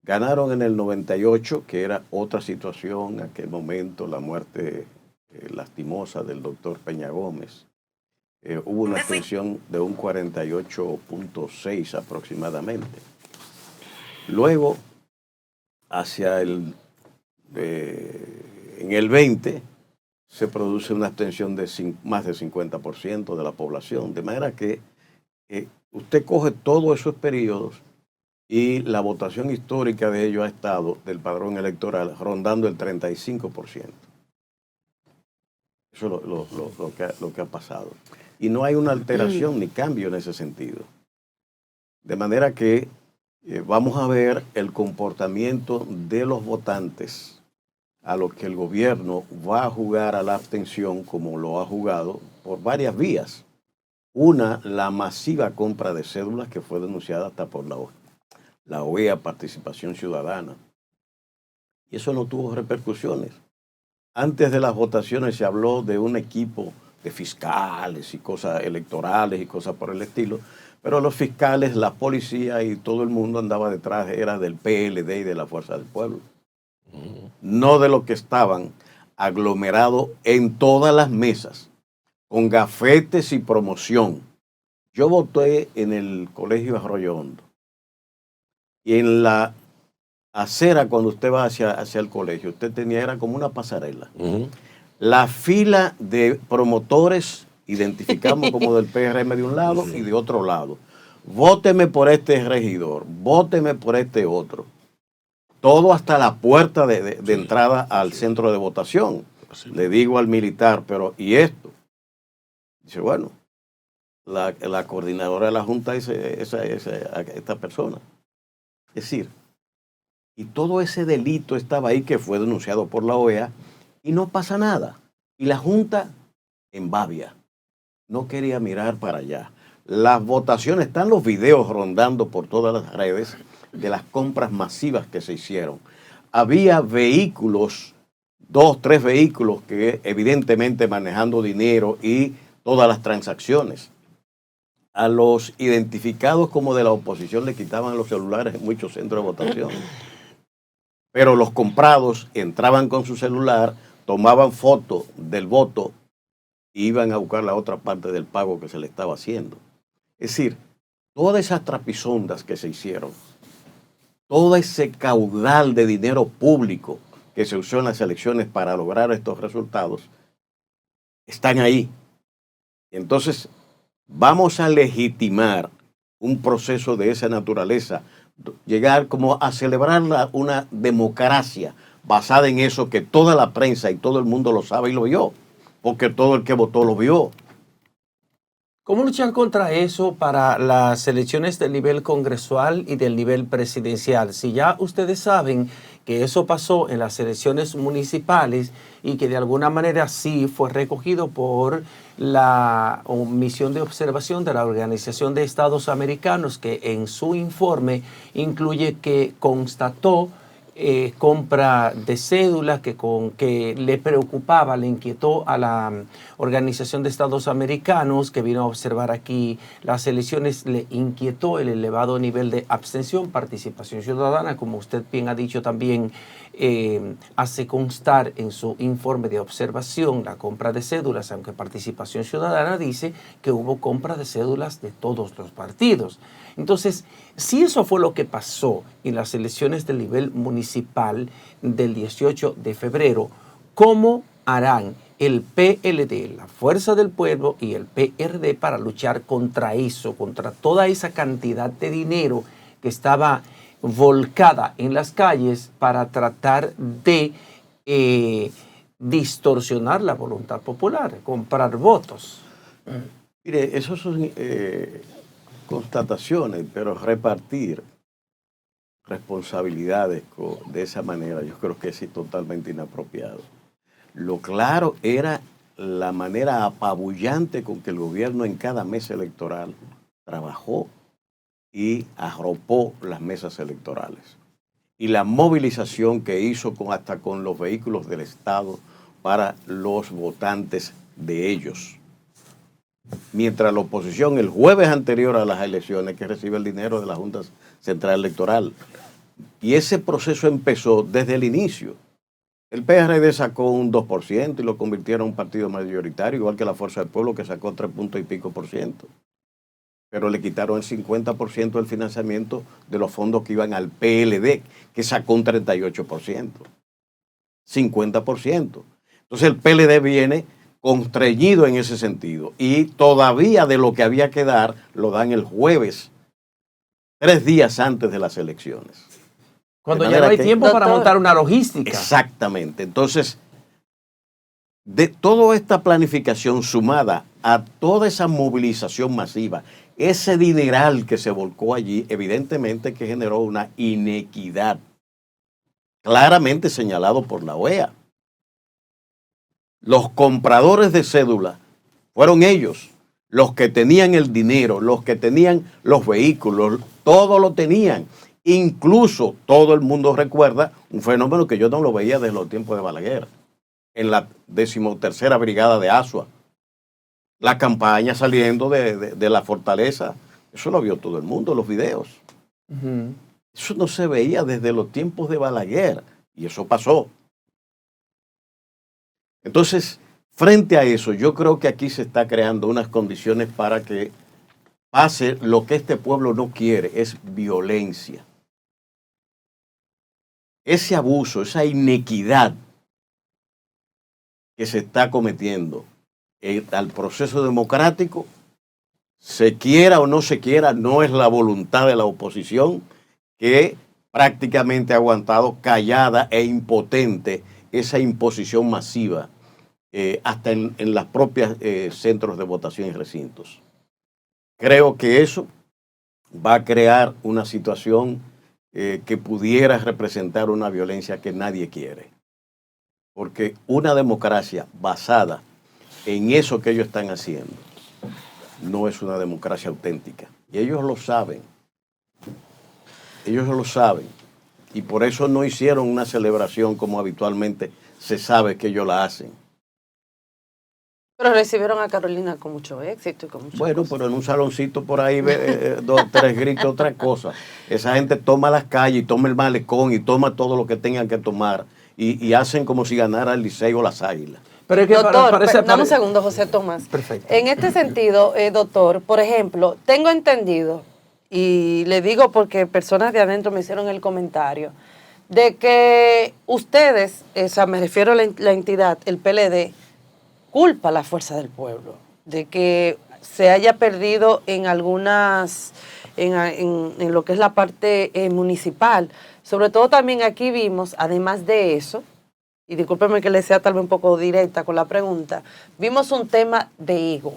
Speaker 7: Ganaron en el 98, que era otra situación, en aquel momento, la muerte lastimosa del doctor Peña Gómez. Hubo una abstención de un 48.6 aproximadamente. Luego, en el 20, se produce una abstención de más del 50% de la población, de manera que usted coge todos esos periodos y la votación histórica de ellos ha estado, del padrón electoral, rondando el 35%. Eso es lo que ha pasado. Y no hay una alteración ni cambio en ese sentido. De manera que vamos a ver el comportamiento de los votantes a los que el gobierno va a jugar a la abstención como lo ha jugado por varias vías. Una, la masiva compra de cédulas que fue denunciada hasta por la OEA, Participación Ciudadana. Y eso no tuvo repercusiones. Antes de las votaciones se habló de un equipo de fiscales y cosas electorales y cosas por el estilo, pero los fiscales, la policía y todo el mundo andaba detrás, era del PLD y de la Fuerza del Pueblo. No de los que estaban aglomerados en todas las mesas, con gafetes y promoción. Yo voté en el Colegio Arroyo Hondo. Y en la acera, cuando usted va hacia el colegio, era como una pasarela. La fila de promotores identificamos como del PRM de un lado y de otro lado. Vóteme por este regidor, vóteme por este otro. Todo hasta la puerta de entrada al centro de votación. Le digo al militar, pero ¿y esto? Dice, bueno, la coordinadora de la Junta es esta persona. Es decir, y todo ese delito estaba ahí que fue denunciado por la OEA y no pasa nada. Y la Junta en babia. No quería mirar para allá. Las votaciones, están los videos rondando por todas las redes de las compras masivas que se hicieron. Había vehículos, 2, 3 vehículos que evidentemente manejando dinero y todas las transacciones. A los identificados como de la oposición le quitaban los celulares en muchos centros de votación. Pero los comprados entraban con su celular, tomaban foto del voto e iban a buscar la otra parte del pago que se le estaba haciendo. Es decir, todas esas trapisondas que se hicieron, todo ese caudal de dinero público que se usó en las elecciones para lograr estos resultados, están ahí. Entonces, vamos a legitimar un proceso de esa naturaleza, llegar como a celebrar una democracia basada en eso que toda la prensa y todo el mundo lo sabe y lo vio, porque todo el que votó lo vio.
Speaker 1: ¿Cómo luchar contra eso para las elecciones del nivel congresual y del nivel presidencial? Si ya ustedes saben que eso pasó en las elecciones municipales y que de alguna manera sí fue recogido por la misión de observación de la Organización de Estados Americanos, que en su informe incluye que constató compra de cédulas que le preocupaba, le inquietó a la Organización de Estados Americanos, que vino a observar aquí las elecciones, le inquietó el elevado nivel de abstención, participación ciudadana, como usted bien ha dicho también, hace constar en su informe de observación la compra de cédulas, aunque Participación Ciudadana dice que hubo compra de cédulas de todos los partidos. Entonces, si eso fue lo que pasó en las elecciones del nivel municipal del 18 de febrero, ¿cómo harán el PLD, la Fuerza del Pueblo y el PRD para luchar contra eso, contra toda esa cantidad de dinero que estaba volcada en las calles para tratar de distorsionar la voluntad popular, comprar votos?
Speaker 7: Mire, eso son constataciones, pero repartir responsabilidades de esa manera yo creo que es totalmente inapropiado. Lo claro era la manera apabullante con que el gobierno en cada mesa electoral trabajó y arropó las mesas electorales. Y la movilización que hizo hasta con los vehículos del Estado para los votantes de ellos. mientras la oposición el jueves anterior a las elecciones que recibe el dinero de la Junta Central Electoral. Y ese proceso empezó desde el inicio. El PRD sacó un 2% y lo convirtieron en un partido mayoritario, igual que la Fuerza del Pueblo, que sacó 3 puntos y pico por ciento. Pero le quitaron el 50% del financiamiento de los fondos que iban al PLD, que sacó un 38%. 50%. Entonces el PLD viene constreñido en ese sentido. Y todavía de lo que había que dar, lo dan el jueves, 3 días antes de las elecciones.
Speaker 1: Cuando ya no hay tiempo para montar una logística.
Speaker 7: Exactamente. Entonces, de toda esta planificación sumada a toda esa movilización masiva, ese dineral que se volcó allí, evidentemente que generó una inequidad, claramente señalado por la OEA. Los compradores de cédula fueron ellos, los que tenían el dinero, los que tenían los vehículos, todo lo tenían. Incluso todo el mundo recuerda un fenómeno que yo no lo veía desde los tiempos de Balaguer, en la 13ª Brigada de Asua. La campaña saliendo de la fortaleza, eso lo vio todo el mundo, los videos. Eso no se veía desde los tiempos de Balaguer, y eso pasó. Entonces, frente a eso, yo creo que aquí se está creando unas condiciones para que pase lo que este pueblo no quiere, es violencia. Ese abuso, esa inequidad que se está cometiendo al proceso democrático, se quiera o no se quiera, no es la voluntad de la oposición, que prácticamente ha aguantado callada e impotente esa imposición masiva hasta en las propias centros de votación y recintos. Creo que eso va a crear una situación que pudiera representar una violencia que nadie quiere. Porque una democracia basada en eso que ellos están haciendo no es una democracia auténtica. Y ellos lo saben. Ellos lo saben. Y por eso no hicieron una celebración como habitualmente se sabe que ellos la hacen.
Speaker 3: Pero recibieron a Carolina con mucho éxito y con mucho
Speaker 7: Bueno, pero en un saloncito por ahí, 2, 3 gritos, otra cosa. Esa gente toma las calles y toma el malecón y toma todo lo que tengan que tomar y hacen como si ganara el Licey o las Águilas.
Speaker 3: Pero es que doctor, dame un segundo, José Tomás.
Speaker 1: Perfecto.
Speaker 3: En este sentido, doctor, por ejemplo, tengo entendido, y le digo porque personas de adentro me hicieron el comentario, de que ustedes, o sea, me refiero a la entidad, el PLD, culpa a la fuerza del pueblo, de que se haya perdido en algunas, en lo que es la parte municipal. Sobre todo también aquí vimos, además de eso, y discúlpeme que le sea tal vez un poco directa con la pregunta, vimos un tema de ego.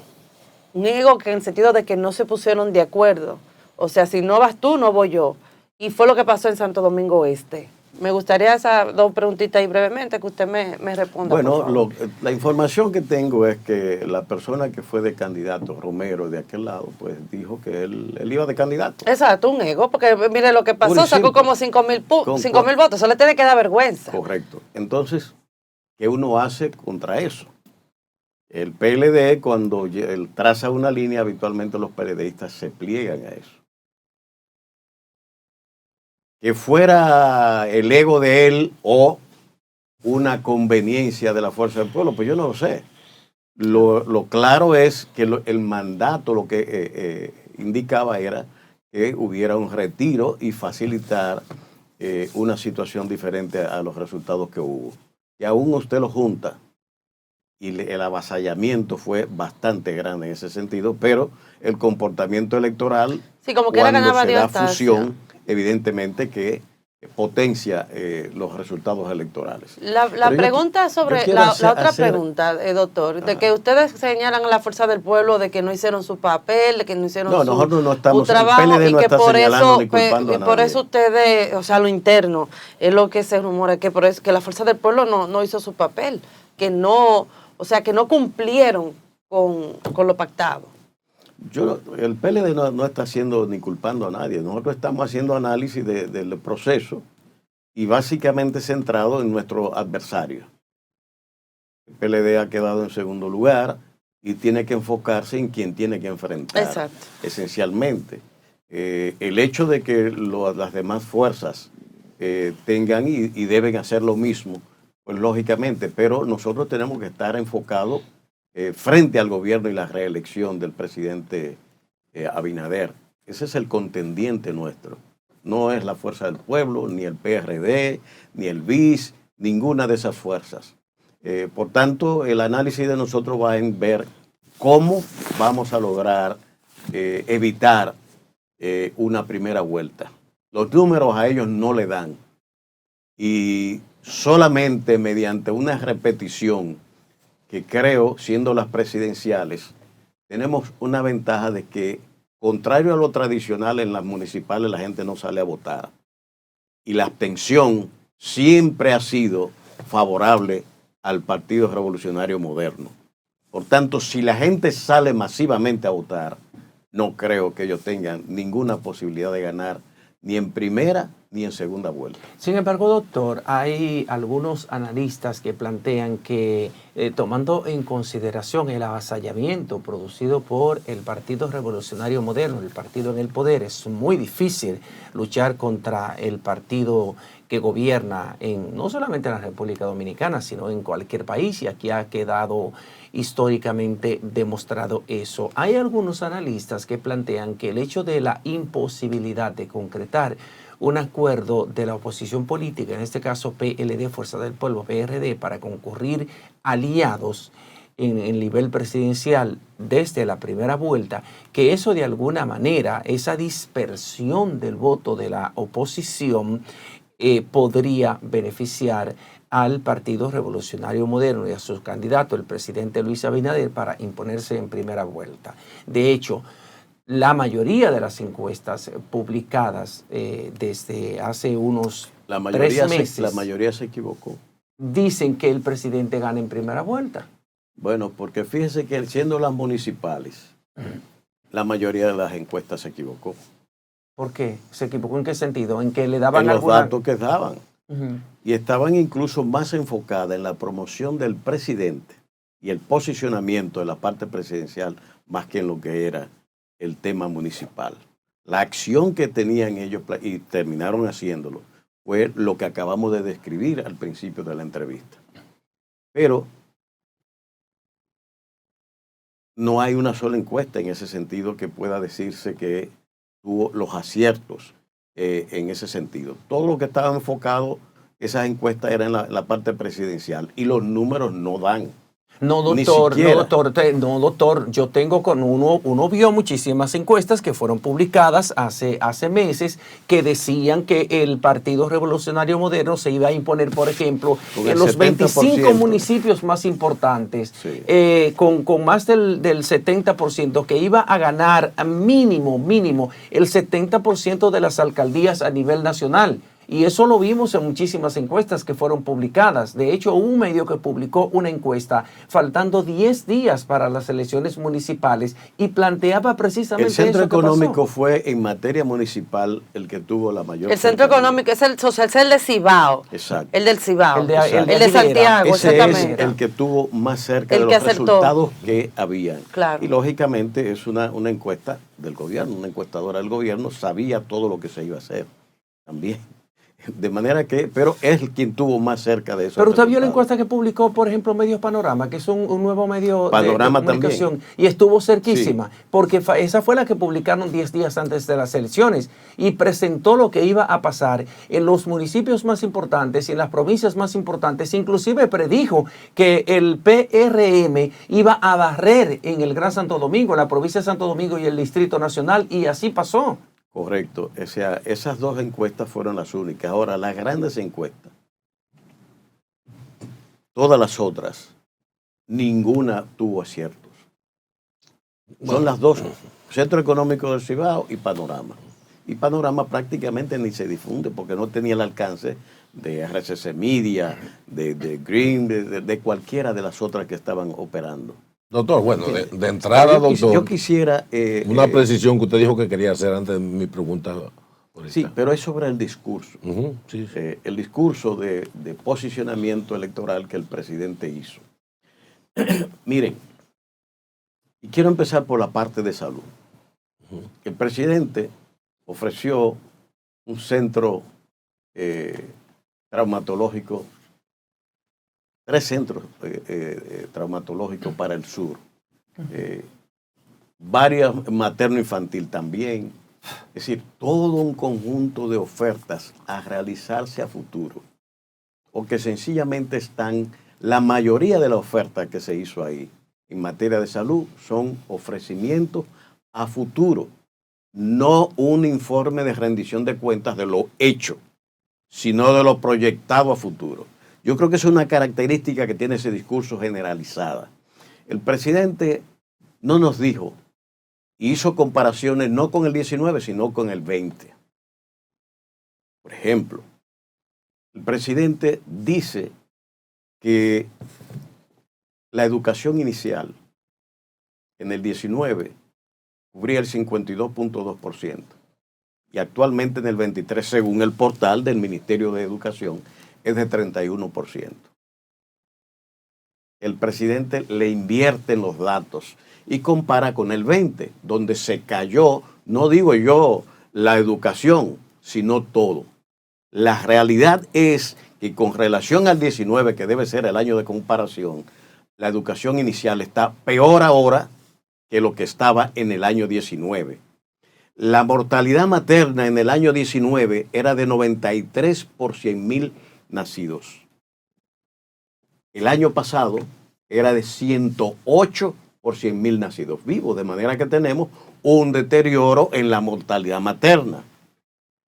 Speaker 3: Un ego que en el sentido de que no se pusieron de acuerdo. O sea, si no vas tú, no voy yo. Y fue lo que pasó en Santo Domingo Este. Me gustaría esas 2 preguntitas ahí brevemente que usted me responda.
Speaker 7: Bueno, la información que tengo es que la persona que fue de candidato, Romero, de aquel lado, pues dijo que él iba de candidato.
Speaker 3: Exacto, un ego, porque mire lo que pasó, sacó como 5.000 votos, eso le tiene que dar vergüenza.
Speaker 7: Correcto. Entonces, ¿qué uno hace contra eso? El PLD, cuando él traza una línea, habitualmente los PLDistas se pliegan a eso. Que fuera el ego de él o una conveniencia de la fuerza del pueblo, pues yo no lo sé. Lo claro es que el mandato lo que indicaba era que hubiera un retiro y facilitar una situación diferente a los resultados que hubo. Y aún usted lo junta y el avasallamiento fue bastante grande en ese sentido, pero el comportamiento electoral,
Speaker 3: sí, como que
Speaker 7: cuando se da fusión, evidentemente que potencia los resultados electorales.
Speaker 3: La pregunta sobre la otra pregunta, doctor, de que ustedes señalan a la fuerza del pueblo de que no hicieron su papel, de que no hicieron
Speaker 7: nosotros no estamos,
Speaker 3: su trabajo,
Speaker 7: el PLD no
Speaker 3: y que
Speaker 7: está
Speaker 3: por
Speaker 7: señalando
Speaker 3: eso,
Speaker 7: ni culpando a nadie.
Speaker 3: Por eso ustedes, o sea, lo interno, es lo que se rumora, que por eso que la fuerza del pueblo no hizo su papel, que no, o sea, que no cumplieron con lo pactado.
Speaker 7: El PLD no está haciendo ni culpando a nadie. Nosotros estamos haciendo análisis del proceso y básicamente centrado en nuestro adversario. El PLD ha quedado en segundo lugar, y tiene que enfocarse en quien tiene que enfrentar.
Speaker 3: Exacto.
Speaker 7: Esencialmente. El hecho de que las demás fuerzas tengan y deben hacer lo mismo, pues lógicamente, pero nosotros tenemos que estar enfocados frente al gobierno y la reelección del presidente Abinader. Ese es el contendiente nuestro. No es la Fuerza del Pueblo, ni el PRD, ni el BIS, ninguna de esas fuerzas. Por tanto, el análisis de nosotros va en ver cómo vamos a lograr evitar una primera vuelta. Los números a ellos no le dan. Y solamente mediante una repetición, que creo, siendo las presidenciales, tenemos una ventaja de que, contrario a lo tradicional, en las municipales la gente no sale a votar. Y la abstención siempre ha sido favorable al Partido Revolucionario Moderno. Por tanto, si la gente sale masivamente a votar, no creo que ellos tengan ninguna posibilidad de ganar ni en primera ni en segunda vuelta.
Speaker 1: Sin embargo, doctor, hay algunos analistas que plantean que, tomando en consideración el avasallamiento producido por el Partido Revolucionario Moderno, el partido en el poder, es muy difícil luchar contra el partido que gobierna no solamente en la República Dominicana, sino en cualquier país, y aquí ha quedado históricamente demostrado eso. Hay algunos analistas que plantean que el hecho de la imposibilidad de concretar un acuerdo de la oposición política, en este caso PLD, Fuerza del Pueblo, PRD, para concurrir aliados en el nivel presidencial desde la primera vuelta, que eso de alguna manera, esa dispersión del voto de la oposición podría beneficiar al Partido Revolucionario Moderno y a su candidato, el presidente Luis Abinader, para imponerse en primera vuelta. De hecho, la mayoría de las encuestas publicadas desde hace unos 3 meses...
Speaker 7: La mayoría se equivocó.
Speaker 1: Dicen que el presidente gana en primera vuelta.
Speaker 7: Bueno, porque fíjese que siendo las municipales, la mayoría de las encuestas se equivocó.
Speaker 1: ¿Por qué? ¿Se equivocó en qué sentido? ¿En que le daban
Speaker 7: en los datos que daban?
Speaker 1: Uh-huh.
Speaker 7: Y estaban incluso más enfocadas en la promoción del presidente y el posicionamiento de la parte presidencial más que en lo que era el tema municipal. La acción que tenían ellos, y terminaron haciéndolo, fue lo que acabamos de describir al principio de la entrevista. Pero no hay una sola encuesta en ese sentido que pueda decirse que tuvo los aciertos en ese sentido. Todo lo que estaba enfocado, esas encuestas eran en la parte presidencial y los números no dan.
Speaker 1: No, doctor, yo tengo uno vio muchísimas encuestas que fueron publicadas hace meses que decían que el Partido Revolucionario Moderno se iba a imponer, por ejemplo, en los 25 municipios más importantes,
Speaker 7: sí,
Speaker 1: con más del 70%, que iba a ganar mínimo el 70% de las alcaldías a nivel nacional. Y eso lo vimos en muchísimas encuestas que fueron publicadas. De hecho, hubo un medio que publicó una encuesta faltando 10 días para las elecciones municipales y planteaba precisamente eso.
Speaker 7: El centro económico fue en materia municipal el que tuvo la mayor.
Speaker 3: El centro económico es el social, es el de Cibao.
Speaker 7: Exacto.
Speaker 3: El del Cibao.
Speaker 1: El de
Speaker 3: Santiago,
Speaker 7: ese
Speaker 3: exactamente.
Speaker 7: Es el que tuvo más cerca de los resultados que habían.
Speaker 3: Claro.
Speaker 7: Y lógicamente es una encuesta del gobierno, una encuestadora del gobierno sabía todo lo que se iba a hacer también. De manera que, pero es quien tuvo más cerca de eso.
Speaker 1: Pero usted vio la encuesta que publicó, por ejemplo, Medios Panorama, que es un nuevo medio
Speaker 7: Panorama
Speaker 1: de comunicación,
Speaker 7: también.
Speaker 1: y estuvo cerquísima,
Speaker 7: Sí,
Speaker 1: porque esa fue la que publicaron 10 días antes de las elecciones y presentó lo que iba a pasar en los municipios más importantes y en las provincias más importantes. Inclusive predijo que el PRM iba a barrer en el Gran Santo Domingo, en la provincia de Santo Domingo y el Distrito Nacional, y así pasó.
Speaker 7: Correcto, o sea, esas dos encuestas fueron las únicas. Ahora, las grandes encuestas, todas las otras, ninguna tuvo aciertos. Son las dos, Centro Económico del Cibao y Panorama. Y Panorama prácticamente ni se difunde porque no tenía el alcance de RCC Media, de Green, de cualquiera de las otras que estaban operando.
Speaker 2: Doctor, bueno, de entrada, doctor,
Speaker 7: yo quisiera...
Speaker 2: una precisión que usted dijo que quería hacer antes de mi pregunta.
Speaker 7: Sí, pero es sobre el discurso.
Speaker 2: Sí.
Speaker 7: El discurso de posicionamiento electoral que el presidente hizo. Miren, Y quiero empezar por la parte de salud. El presidente ofreció un centro traumatológico, 3 centros traumatológicos para el sur, varias materno-infantil también, es decir, todo un conjunto de ofertas a realizarse a futuro, o que sencillamente están, la mayoría de la oferta que se hizo ahí en materia de salud son ofrecimientos a futuro, no un informe de rendición de cuentas de lo hecho, sino de lo proyectado a futuro. Yo creo que es una característica que tiene ese discurso generalizada. El presidente no nos dijo, hizo comparaciones no con el 19, sino con el 20. Por ejemplo, el presidente dice que la educación inicial en el 19 cubría el 52.2%. Y actualmente en el 23, según el portal del Ministerio de Educación, es de 31%. El presidente le invierte en los datos y compara con el 20, donde se cayó, no digo yo la educación, sino todo. La realidad es que con relación al 19, que debe ser el año de comparación, la educación inicial está peor ahora que lo que estaba en el año 19. La mortalidad materna en el año 19 era de 93 por 100.000 nacidos. El año pasado era de 108 por 100.000 nacidos vivos, de manera que tenemos un deterioro en la mortalidad materna.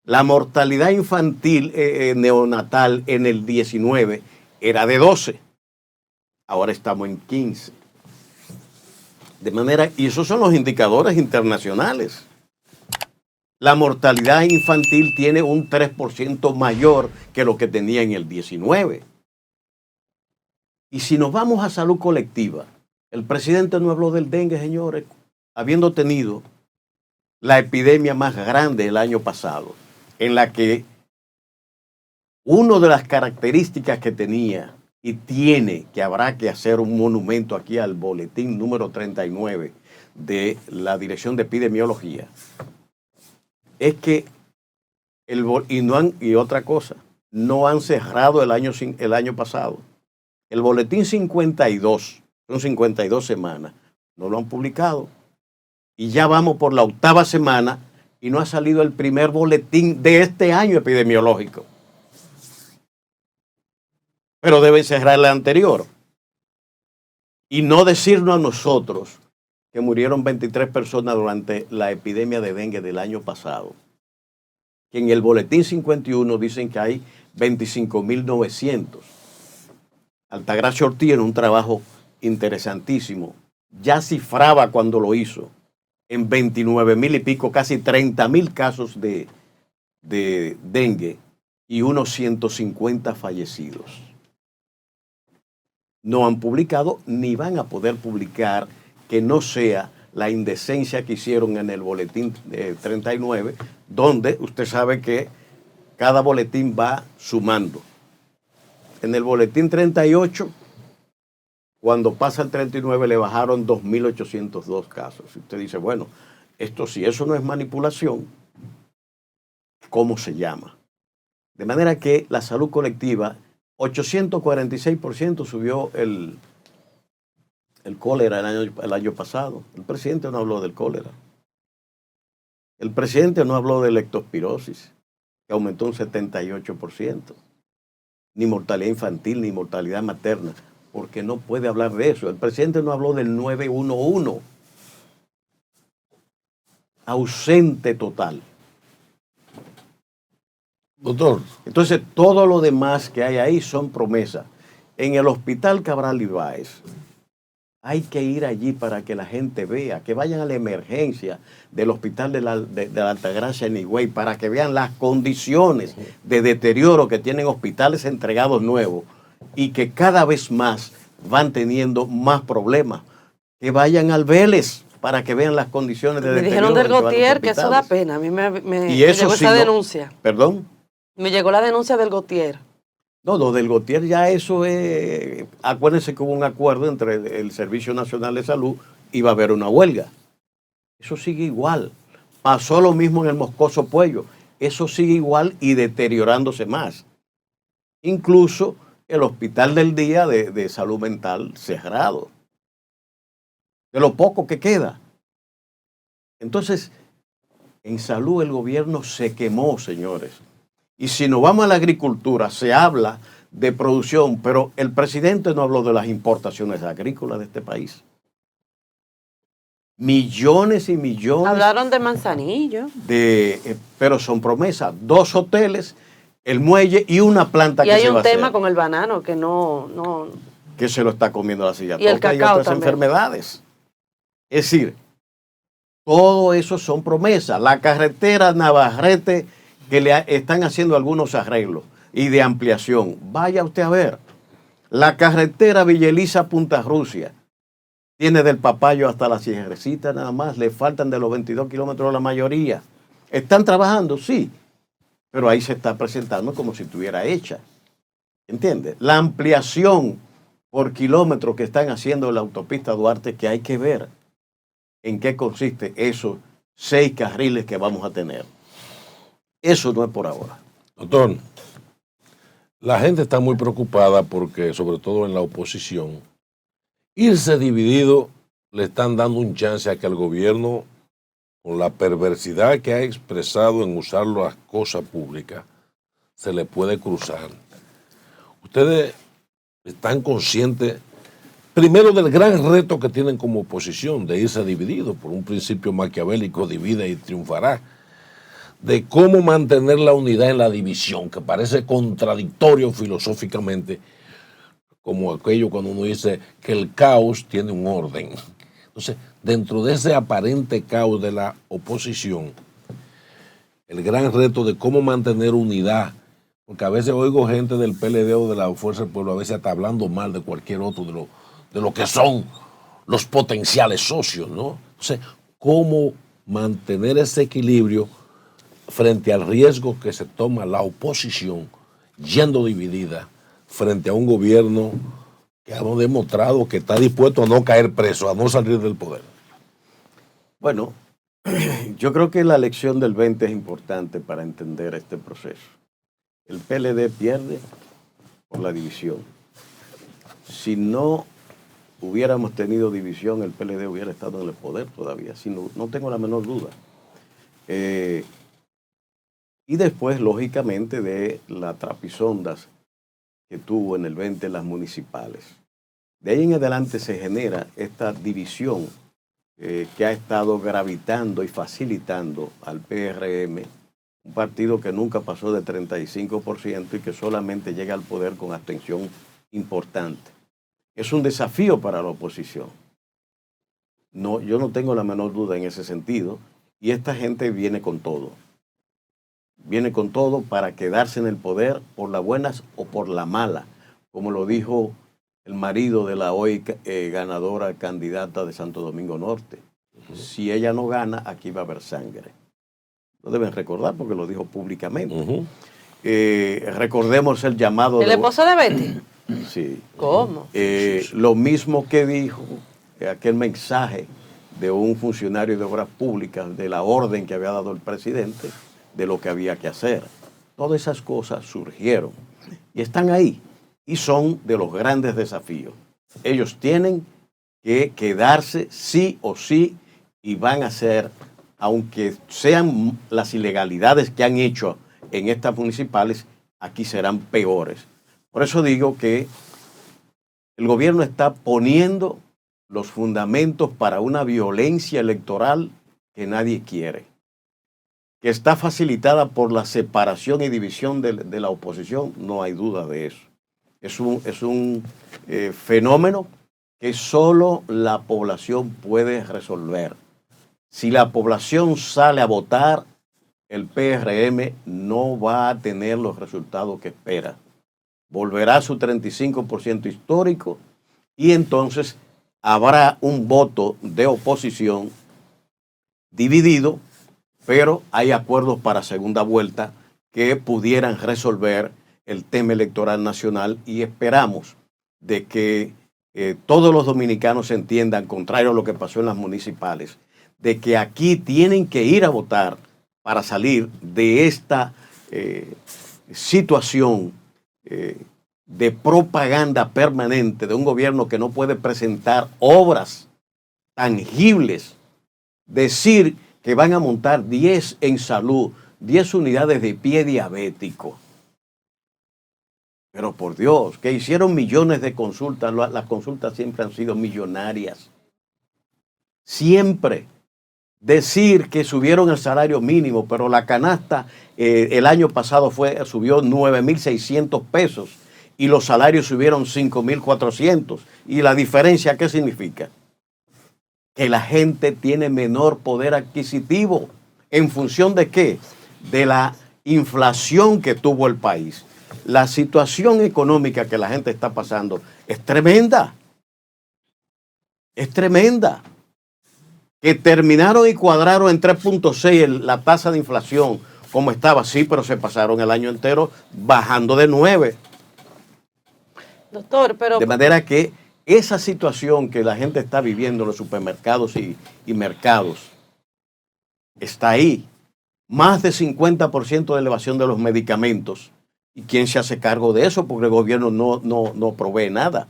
Speaker 7: La mortalidad infantil neonatal en el 19 era de 12, ahora estamos en 15. De manera, y esos son los indicadores internacionales. La mortalidad infantil tiene un 3% mayor que lo que tenía en el 19. Y si nos vamos a salud colectiva, el presidente no habló del dengue, señores, habiendo tenido la epidemia más grande el año pasado, en la que una de las características que tenía y tiene, que habrá que hacer un monumento aquí al boletín número 39 de la Dirección de Epidemiología, es que y otra cosa, no han cerrado el año pasado. El boletín 52, son 52 semanas, no lo han publicado. Y ya vamos por la 8ª semana y no ha salido el primer boletín de este año epidemiológico. Pero deben cerrar el anterior. Y no decirnos a nosotros que murieron 23 personas durante la epidemia de dengue del año pasado. Que en el boletín 51 dicen que hay 25.900. Altagracia Ortiz, en un trabajo interesantísimo, ya cifraba cuando lo hizo en 29.000 y pico, casi 30.000 casos de dengue y unos 150 fallecidos. No han publicado ni van a poder publicar que no sea la indecencia que hicieron en el boletín 39, donde usted sabe que cada boletín va sumando. En el boletín 38, cuando pasa el 39, le bajaron 2.802 casos. Y usted dice, bueno, si eso no es manipulación, ¿cómo se llama? De manera que la salud colectiva, 846% subió el cólera el año pasado. El presidente no habló del cólera. El presidente no habló de leptospirosis, que aumentó un 78%. Ni mortalidad infantil, ni mortalidad materna, porque no puede hablar de eso. El presidente no habló del 911. Ausente total.
Speaker 2: Doctor.
Speaker 7: Entonces, todo lo demás que hay ahí son promesas. En el Hospital Cabral Ibáez, hay que ir allí para que la gente vea, que vayan a la emergencia del Hospital de la Altagracia en Higüey, para que vean las condiciones de deterioro que tienen hospitales entregados nuevos y que cada vez más van teniendo más problemas. Que vayan al Vélez para que vean las condiciones de deterioro.
Speaker 3: Me dijeron del Gautier que eso da pena. A mí me llegó esa denuncia.
Speaker 7: ¿Perdón?
Speaker 3: Me llegó la denuncia del Gautier.
Speaker 7: No, lo del Gautier ya eso es... Acuérdense que hubo un acuerdo entre el Servicio Nacional de Salud iba a haber una huelga. Eso sigue igual. Pasó lo mismo en el Moscoso Puello. Eso sigue igual y deteriorándose más. Incluso el Hospital del Día de Salud Mental cerrado. De lo poco que queda. Entonces, en salud el gobierno se quemó, señores. Y si nos vamos a la agricultura, se habla de producción, pero el presidente no habló de las importaciones agrícolas de este país. Millones y millones.
Speaker 3: Hablaron de Manzanillo.
Speaker 7: Pero son promesas. 2 hoteles, el muelle y una planta que se va a hacer.
Speaker 3: Y hay un tema con el banano que no...
Speaker 7: Que se lo está comiendo la silla.
Speaker 3: Y el cacao
Speaker 7: y otras
Speaker 3: también.
Speaker 7: Enfermedades. Es decir, todo eso son promesas. La carretera Navarrete, que le están haciendo algunos arreglos y de ampliación. Vaya usted a ver. La carretera Villa Elisa Punta Rusia tiene del Papayo hasta la Sierrecita nada más. Le faltan de los 22 kilómetros la mayoría. ¿Están trabajando? Sí. Pero ahí se está presentando como si estuviera hecha. ¿Entiende? La ampliación por kilómetro que están haciendo la autopista Duarte, que hay que ver en qué consiste esos 6 carriles que vamos a tener. Eso no es por ahora.
Speaker 2: Doctor, la gente está muy preocupada porque, sobre todo en la oposición, irse dividido le están dando un chance a que el gobierno, con la perversidad que ha expresado en usar las cosas públicas, se le puede cruzar. Ustedes están conscientes, primero, del gran reto que tienen como oposición de irse dividido por un principio maquiavélico: divide y triunfará, de cómo mantener la unidad en la división, que parece contradictorio filosóficamente, como aquello cuando uno dice que el caos tiene un orden. Entonces, dentro de ese aparente caos de la oposición, el gran reto de cómo mantener unidad, porque a veces oigo gente del PLD o de la Fuerza del Pueblo, a veces está hablando mal de cualquier otro, de lo que son los potenciales socios, ¿no? Entonces, cómo mantener ese equilibrio frente al riesgo que se toma la oposición, yendo dividida, frente a un gobierno que ha demostrado que está dispuesto a no caer preso, a no salir del poder.
Speaker 7: Bueno, yo creo que la elección del 20 es importante para entender este proceso. El PLD pierde por la división. Si no hubiéramos tenido división, el PLD hubiera estado en el poder todavía, no tengo la menor duda. Y después, lógicamente, de las trapisondas que tuvo en el 20 las municipales. De ahí en adelante se genera esta división que ha estado gravitando y facilitando al PRM, un partido que nunca pasó de 35% y que solamente llega al poder con abstención importante. Es un desafío para la oposición. No, yo no tengo la menor duda en ese sentido, y esta gente viene con todo. Viene con todo para quedarse en el poder por las buenas o por la mala, como lo dijo el marido de la hoy ganadora candidata de Santo Domingo Norte. Si ella no gana, aquí va a haber sangre. Lo deben recordar porque lo dijo públicamente. Recordemos el llamado...
Speaker 3: ¿El esposo de Betty?
Speaker 7: Sí.
Speaker 3: ¿Cómo?
Speaker 7: Lo mismo que dijo aquel mensaje de un funcionario de obras públicas, de la orden que había dado el presidente, de lo que había que hacer. Todas esas cosas surgieron y están ahí y son de los grandes desafíos. Ellos tienen que quedarse sí o sí y van a hacer, aunque sean las ilegalidades que han hecho en estas municipales, aquí serán peores. Por eso digo que el gobierno está poniendo los fundamentos para una violencia electoral que nadie quiere, que está facilitada por la separación y división de la oposición, no hay duda de eso. Es un fenómeno que solo la población puede resolver. Si la población sale a votar, el PRM no va a tener los resultados que espera. Volverá a su 35% histórico y entonces habrá un voto de oposición dividido, pero hay acuerdos para segunda vuelta que pudieran resolver el tema electoral nacional y esperamos de que todos los dominicanos entiendan, contrario a lo que pasó en las municipales, de que aquí tienen que ir a votar para salir de esta situación de propaganda permanente de un gobierno que no puede presentar obras tangibles, decir que van a montar 10 en salud, 10 unidades de pie diabético. Pero por Dios, que hicieron millones de consultas, las consultas siempre han sido millonarias. Siempre. Decir que subieron el salario mínimo, pero la canasta el año pasado subió 9.600 pesos y los salarios subieron 5.400. ¿Y la diferencia qué significa? Que la gente tiene menor poder adquisitivo. ¿En función de qué? De la inflación que tuvo el país. La situación económica que la gente está pasando es tremenda. Es tremenda. Que terminaron y cuadraron en 3.6 la tasa de inflación como estaba, sí, pero se pasaron el año entero bajando de 9.
Speaker 3: Doctor, pero...
Speaker 7: De manera que esa situación que la gente está viviendo en los supermercados y mercados está ahí. Más de 50% de elevación de los medicamentos. ¿Y quién se hace cargo de eso? Porque el gobierno no provee nada.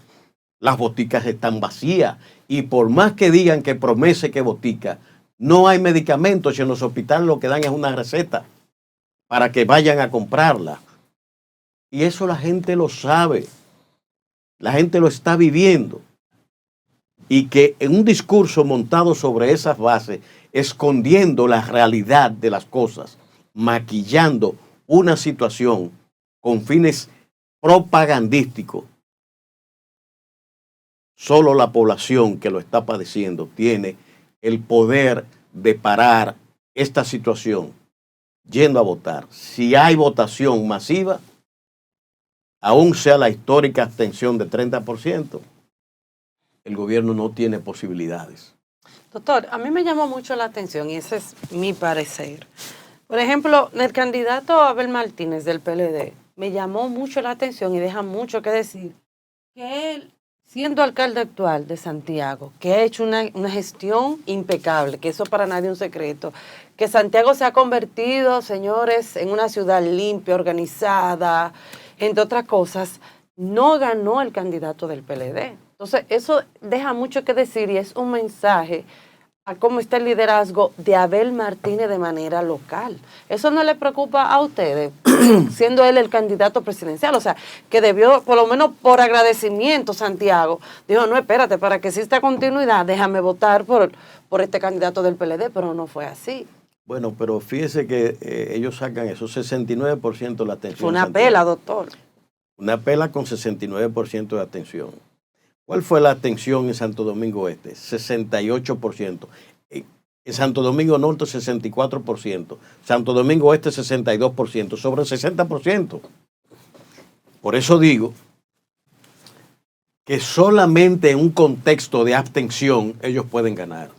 Speaker 7: Las boticas están vacías y por más que digan que promese que botica, no hay medicamentos y en los hospitales lo que dan es una receta para que vayan a comprarla. Y eso la gente lo sabe. La gente lo está viviendo. Y que en un discurso montado sobre esas bases, escondiendo la realidad de las cosas, maquillando una situación con fines propagandísticos, solo la población que lo está padeciendo tiene el poder de parar esta situación yendo a votar. Si hay votación masiva, aún sea la histórica abstención de 30%, el gobierno no tiene posibilidades.
Speaker 3: Doctor, a mí me llamó mucho la atención y ese es mi parecer. Por ejemplo, el candidato Abel Martínez del PLD me llamó mucho la atención y deja mucho que decir que él, siendo alcalde actual de Santiago, que ha hecho una gestión impecable, que eso para nadie es un secreto, que Santiago se ha convertido, señores, en una ciudad limpia, organizada, entre otras cosas, no ganó el candidato del PLD. Entonces, eso deja mucho que decir y es un mensaje a cómo está el liderazgo de Abel Martínez de manera local. ¿Eso no le preocupa a ustedes, siendo él el candidato presidencial? O sea, que debió, por lo menos por agradecimiento, Santiago, dijo, no, espérate, para que exista continuidad, déjame votar por este candidato del PLD, pero no fue así.
Speaker 7: Bueno, pero fíjese que ellos sacan eso, 69% de la atención.
Speaker 3: Fue una pela, doctor.
Speaker 7: Una pela con 69% de atención. ¿Cuál fue la atención en Santo Domingo Este? 68%. En Santo Domingo Norte, 64%. Santo Domingo Este, 62%. Sobre el 60%. Por eso digo que solamente en un contexto de abstención ellos pueden ganar.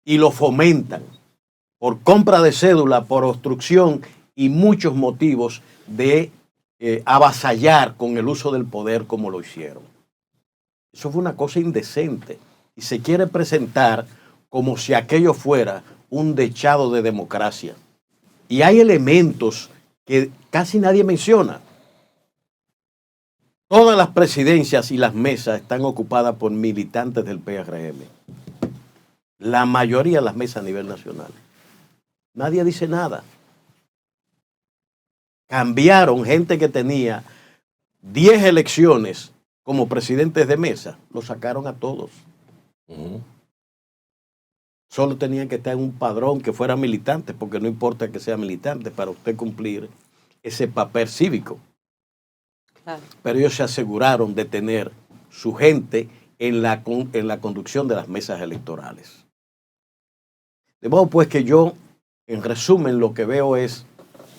Speaker 7: Y lo fomentan por compra de cédula, por obstrucción y muchos motivos de avasallar con el uso del poder como lo hicieron. Eso fue una cosa indecente y se quiere presentar como si aquello fuera un dechado de democracia. Y hay elementos que casi nadie menciona. Todas las presidencias y las mesas están ocupadas por militantes del PRM. La mayoría de las mesas a nivel nacional. Nadie dice nada. Cambiaron gente que tenía 10 elecciones como presidentes de mesa, lo sacaron a todos. Solo tenían que estar en un padrón que fuera militante, porque no importa que sea militante para usted cumplir ese papel cívico. Claro. Pero ellos se aseguraron de tener su gente en la conducción de las mesas electorales. De modo pues que yo, en resumen, lo que veo es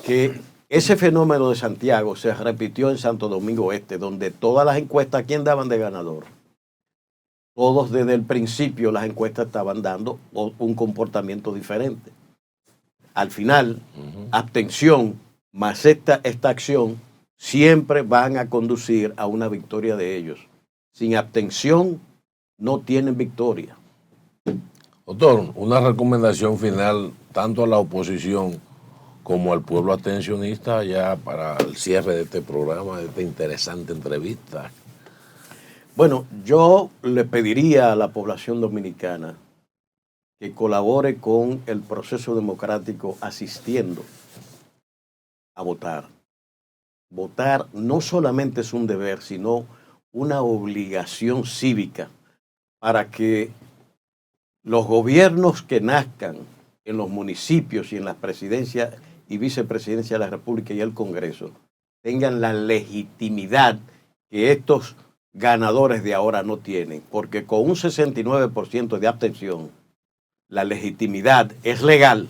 Speaker 7: que ese fenómeno de Santiago se repitió en Santo Domingo Este, donde todas las encuestas, ¿quién daban de ganador? Todos desde el principio las encuestas estaban dando un comportamiento diferente. Al final, abstención más esta acción siempre van a conducir a una victoria de ellos. sin abstención no tienen victoria.
Speaker 2: Doctor, una recomendación final tanto a la oposición como al pueblo abstencionista ya para el cierre de este programa, de esta interesante entrevista.
Speaker 7: Bueno, yo le pediría a la población dominicana que colabore con el proceso democrático asistiendo a votar. Votar no solamente es un deber, sino una obligación cívica para que los gobiernos que nazcan en los municipios y en las presidencias y vicepresidencia de la República y el Congreso tengan la legitimidad que estos ganadores de ahora no tienen, porque con un 69% de abstención, la legitimidad es legal,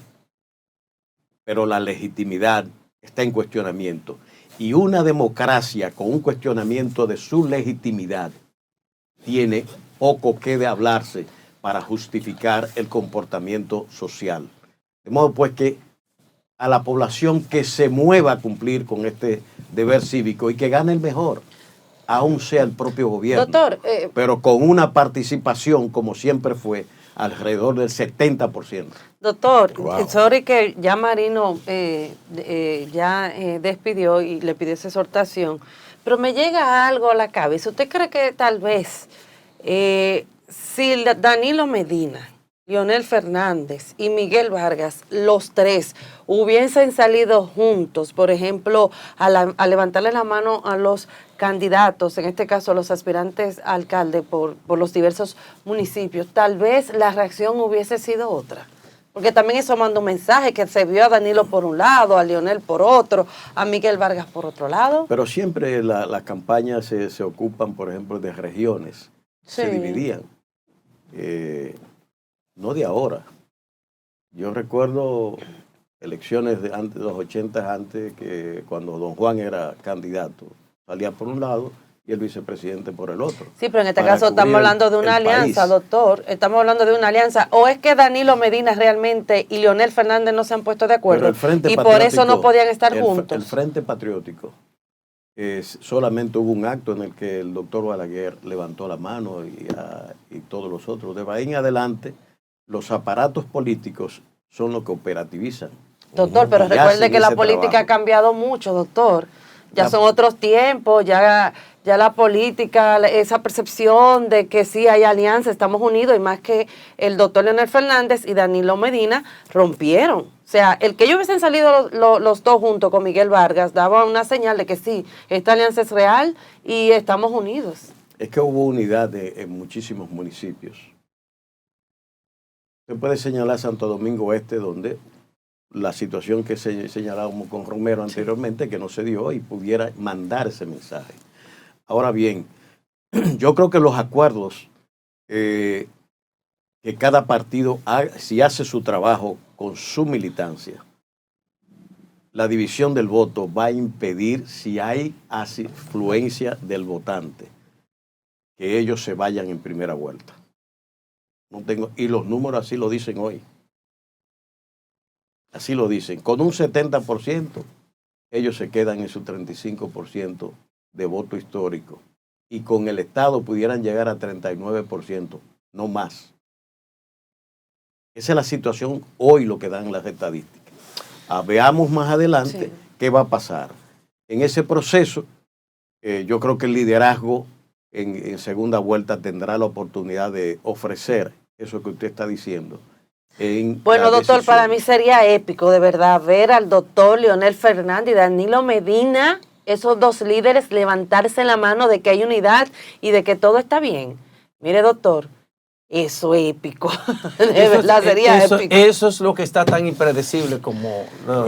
Speaker 7: pero la legitimidad está en cuestionamiento. Y una democracia con un cuestionamiento de su legitimidad tiene poco que de hablarse para justificar el comportamiento social. De modo pues que a la población que se mueva a cumplir con este deber cívico y que gane el mejor, aún sea el propio gobierno,
Speaker 3: doctor,
Speaker 7: pero con una participación, como siempre fue, alrededor del 70%.
Speaker 3: Doctor,
Speaker 2: Wow.
Speaker 3: sorry que ya Marino despidió y le pidió esa exhortación, pero me llega algo a la cabeza. ¿Usted cree que tal vez si Danilo Medina, Leonel Fernández y Miguel Vargas, los tres, hubiesen salido juntos, por ejemplo, a levantarle la mano a los candidatos, en este caso a los aspirantes a alcalde por los diversos municipios, tal vez la reacción hubiese sido otra? Porque también eso manda un mensaje que se vio a Danilo por un lado, a Leonel por otro, a Miguel Vargas por otro lado.
Speaker 7: Pero siempre las campañas se ocupan, por ejemplo, de regiones,
Speaker 3: Sí.
Speaker 7: se dividían. No de ahora. Yo recuerdo elecciones de antes de los 80, antes que cuando don Juan era candidato, salía por un lado y el vicepresidente por el otro.
Speaker 3: Sí, pero en este
Speaker 7: para
Speaker 3: caso estamos
Speaker 7: cubrir
Speaker 3: hablando de una
Speaker 7: el
Speaker 3: alianza,
Speaker 7: país.
Speaker 3: doctor. Estamos hablando de una alianza. ¿O es que Danilo Medina realmente y Leonel Fernández no se han puesto de acuerdo?
Speaker 7: Pero el Frente
Speaker 3: Y por eso no
Speaker 7: Patriótico,
Speaker 3: podían estar
Speaker 7: el
Speaker 3: juntos.
Speaker 7: Frente Patriótico, solamente hubo un acto en el que el doctor Balaguer levantó la mano y todos los otros. De ahí en adelante, los aparatos políticos son los que operativizan.
Speaker 3: Doctor, pero
Speaker 7: Y
Speaker 3: recuerde
Speaker 7: hacen
Speaker 3: que la
Speaker 7: ese
Speaker 3: política
Speaker 7: trabajo.
Speaker 3: ha cambiado mucho, doctor. Ya son otros tiempos, ya la política, esa percepción de que sí hay alianza, estamos unidos, y más que el doctor Leonel Fernández y Danilo Medina rompieron. O sea, el que ellos hubiesen salido los dos juntos con Miguel Vargas daba una señal de que sí, esta alianza es real y estamos unidos.
Speaker 7: Es que hubo unidad en muchísimos municipios. Se puede señalar Santo Domingo Este, donde la situación que señalábamos con Romero anteriormente, que no se dio y pudiera mandar ese mensaje. Ahora bien, yo creo que los acuerdos que cada partido, si hace su trabajo con su militancia, la división del voto va a impedir, si hay afluencia del votante, que ellos se vayan en primera vuelta. Y los números así lo dicen hoy. Así lo dicen. Con un 70%, ellos se quedan en su 35% de voto histórico. Y con el Estado pudieran llegar a 39%, no más. Esa es la situación hoy, lo que dan las estadísticas. Veamos más adelante qué va a pasar. En ese proceso, yo creo que el liderazgo en segunda vuelta tendrá la oportunidad de ofrecer eso que usted está diciendo.
Speaker 3: Bueno, doctor, para mí sería épico, de verdad, ver al doctor Leonel Fernández y Danilo Medina, esos dos líderes, levantarse la mano de que hay unidad y de que todo está bien. Mire, doctor, eso es épico. De verdad, sería épico.
Speaker 1: Eso es lo que está tan impredecible como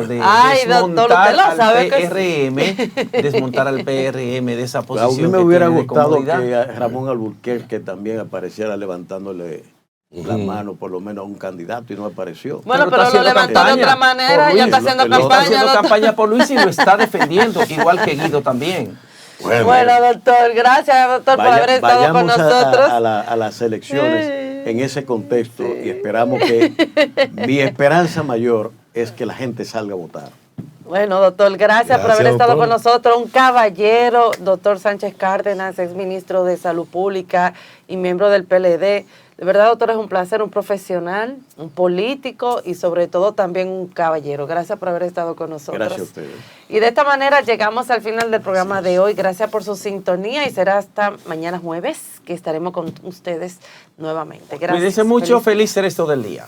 Speaker 1: de
Speaker 3: desmontar
Speaker 1: al PRM, desmontar al PRM de esa posición.
Speaker 7: A mí me hubiera gustado que Ramón Alburquerque también apareciera levantándole la mano por lo menos a un candidato y no apareció.
Speaker 3: Bueno, pero lo levantó de otra manera, ya está haciendo campaña.
Speaker 1: Está haciendo campaña por Luis y lo está defendiendo, igual que Guido también.
Speaker 3: Bueno, doctor, gracias, doctor, por haber estado con nosotros.
Speaker 7: A las elecciones en ese contexto y esperamos que mi esperanza mayor es que la gente salga a votar.
Speaker 3: Bueno, doctor, gracias por haber estado con nosotros. Un caballero, doctor Sánchez Cárdenas, ex ministro de Salud Pública y miembro del PLD. De verdad, doctor, es un placer, un profesional, un político y sobre todo también un caballero. Gracias por haber estado con nosotros.
Speaker 7: Gracias a ustedes.
Speaker 3: Y de esta manera llegamos al final del programa de hoy. Gracias por su sintonía y será hasta mañana jueves que estaremos con ustedes nuevamente. Gracias.
Speaker 1: Cuídense mucho, feliz resto del día.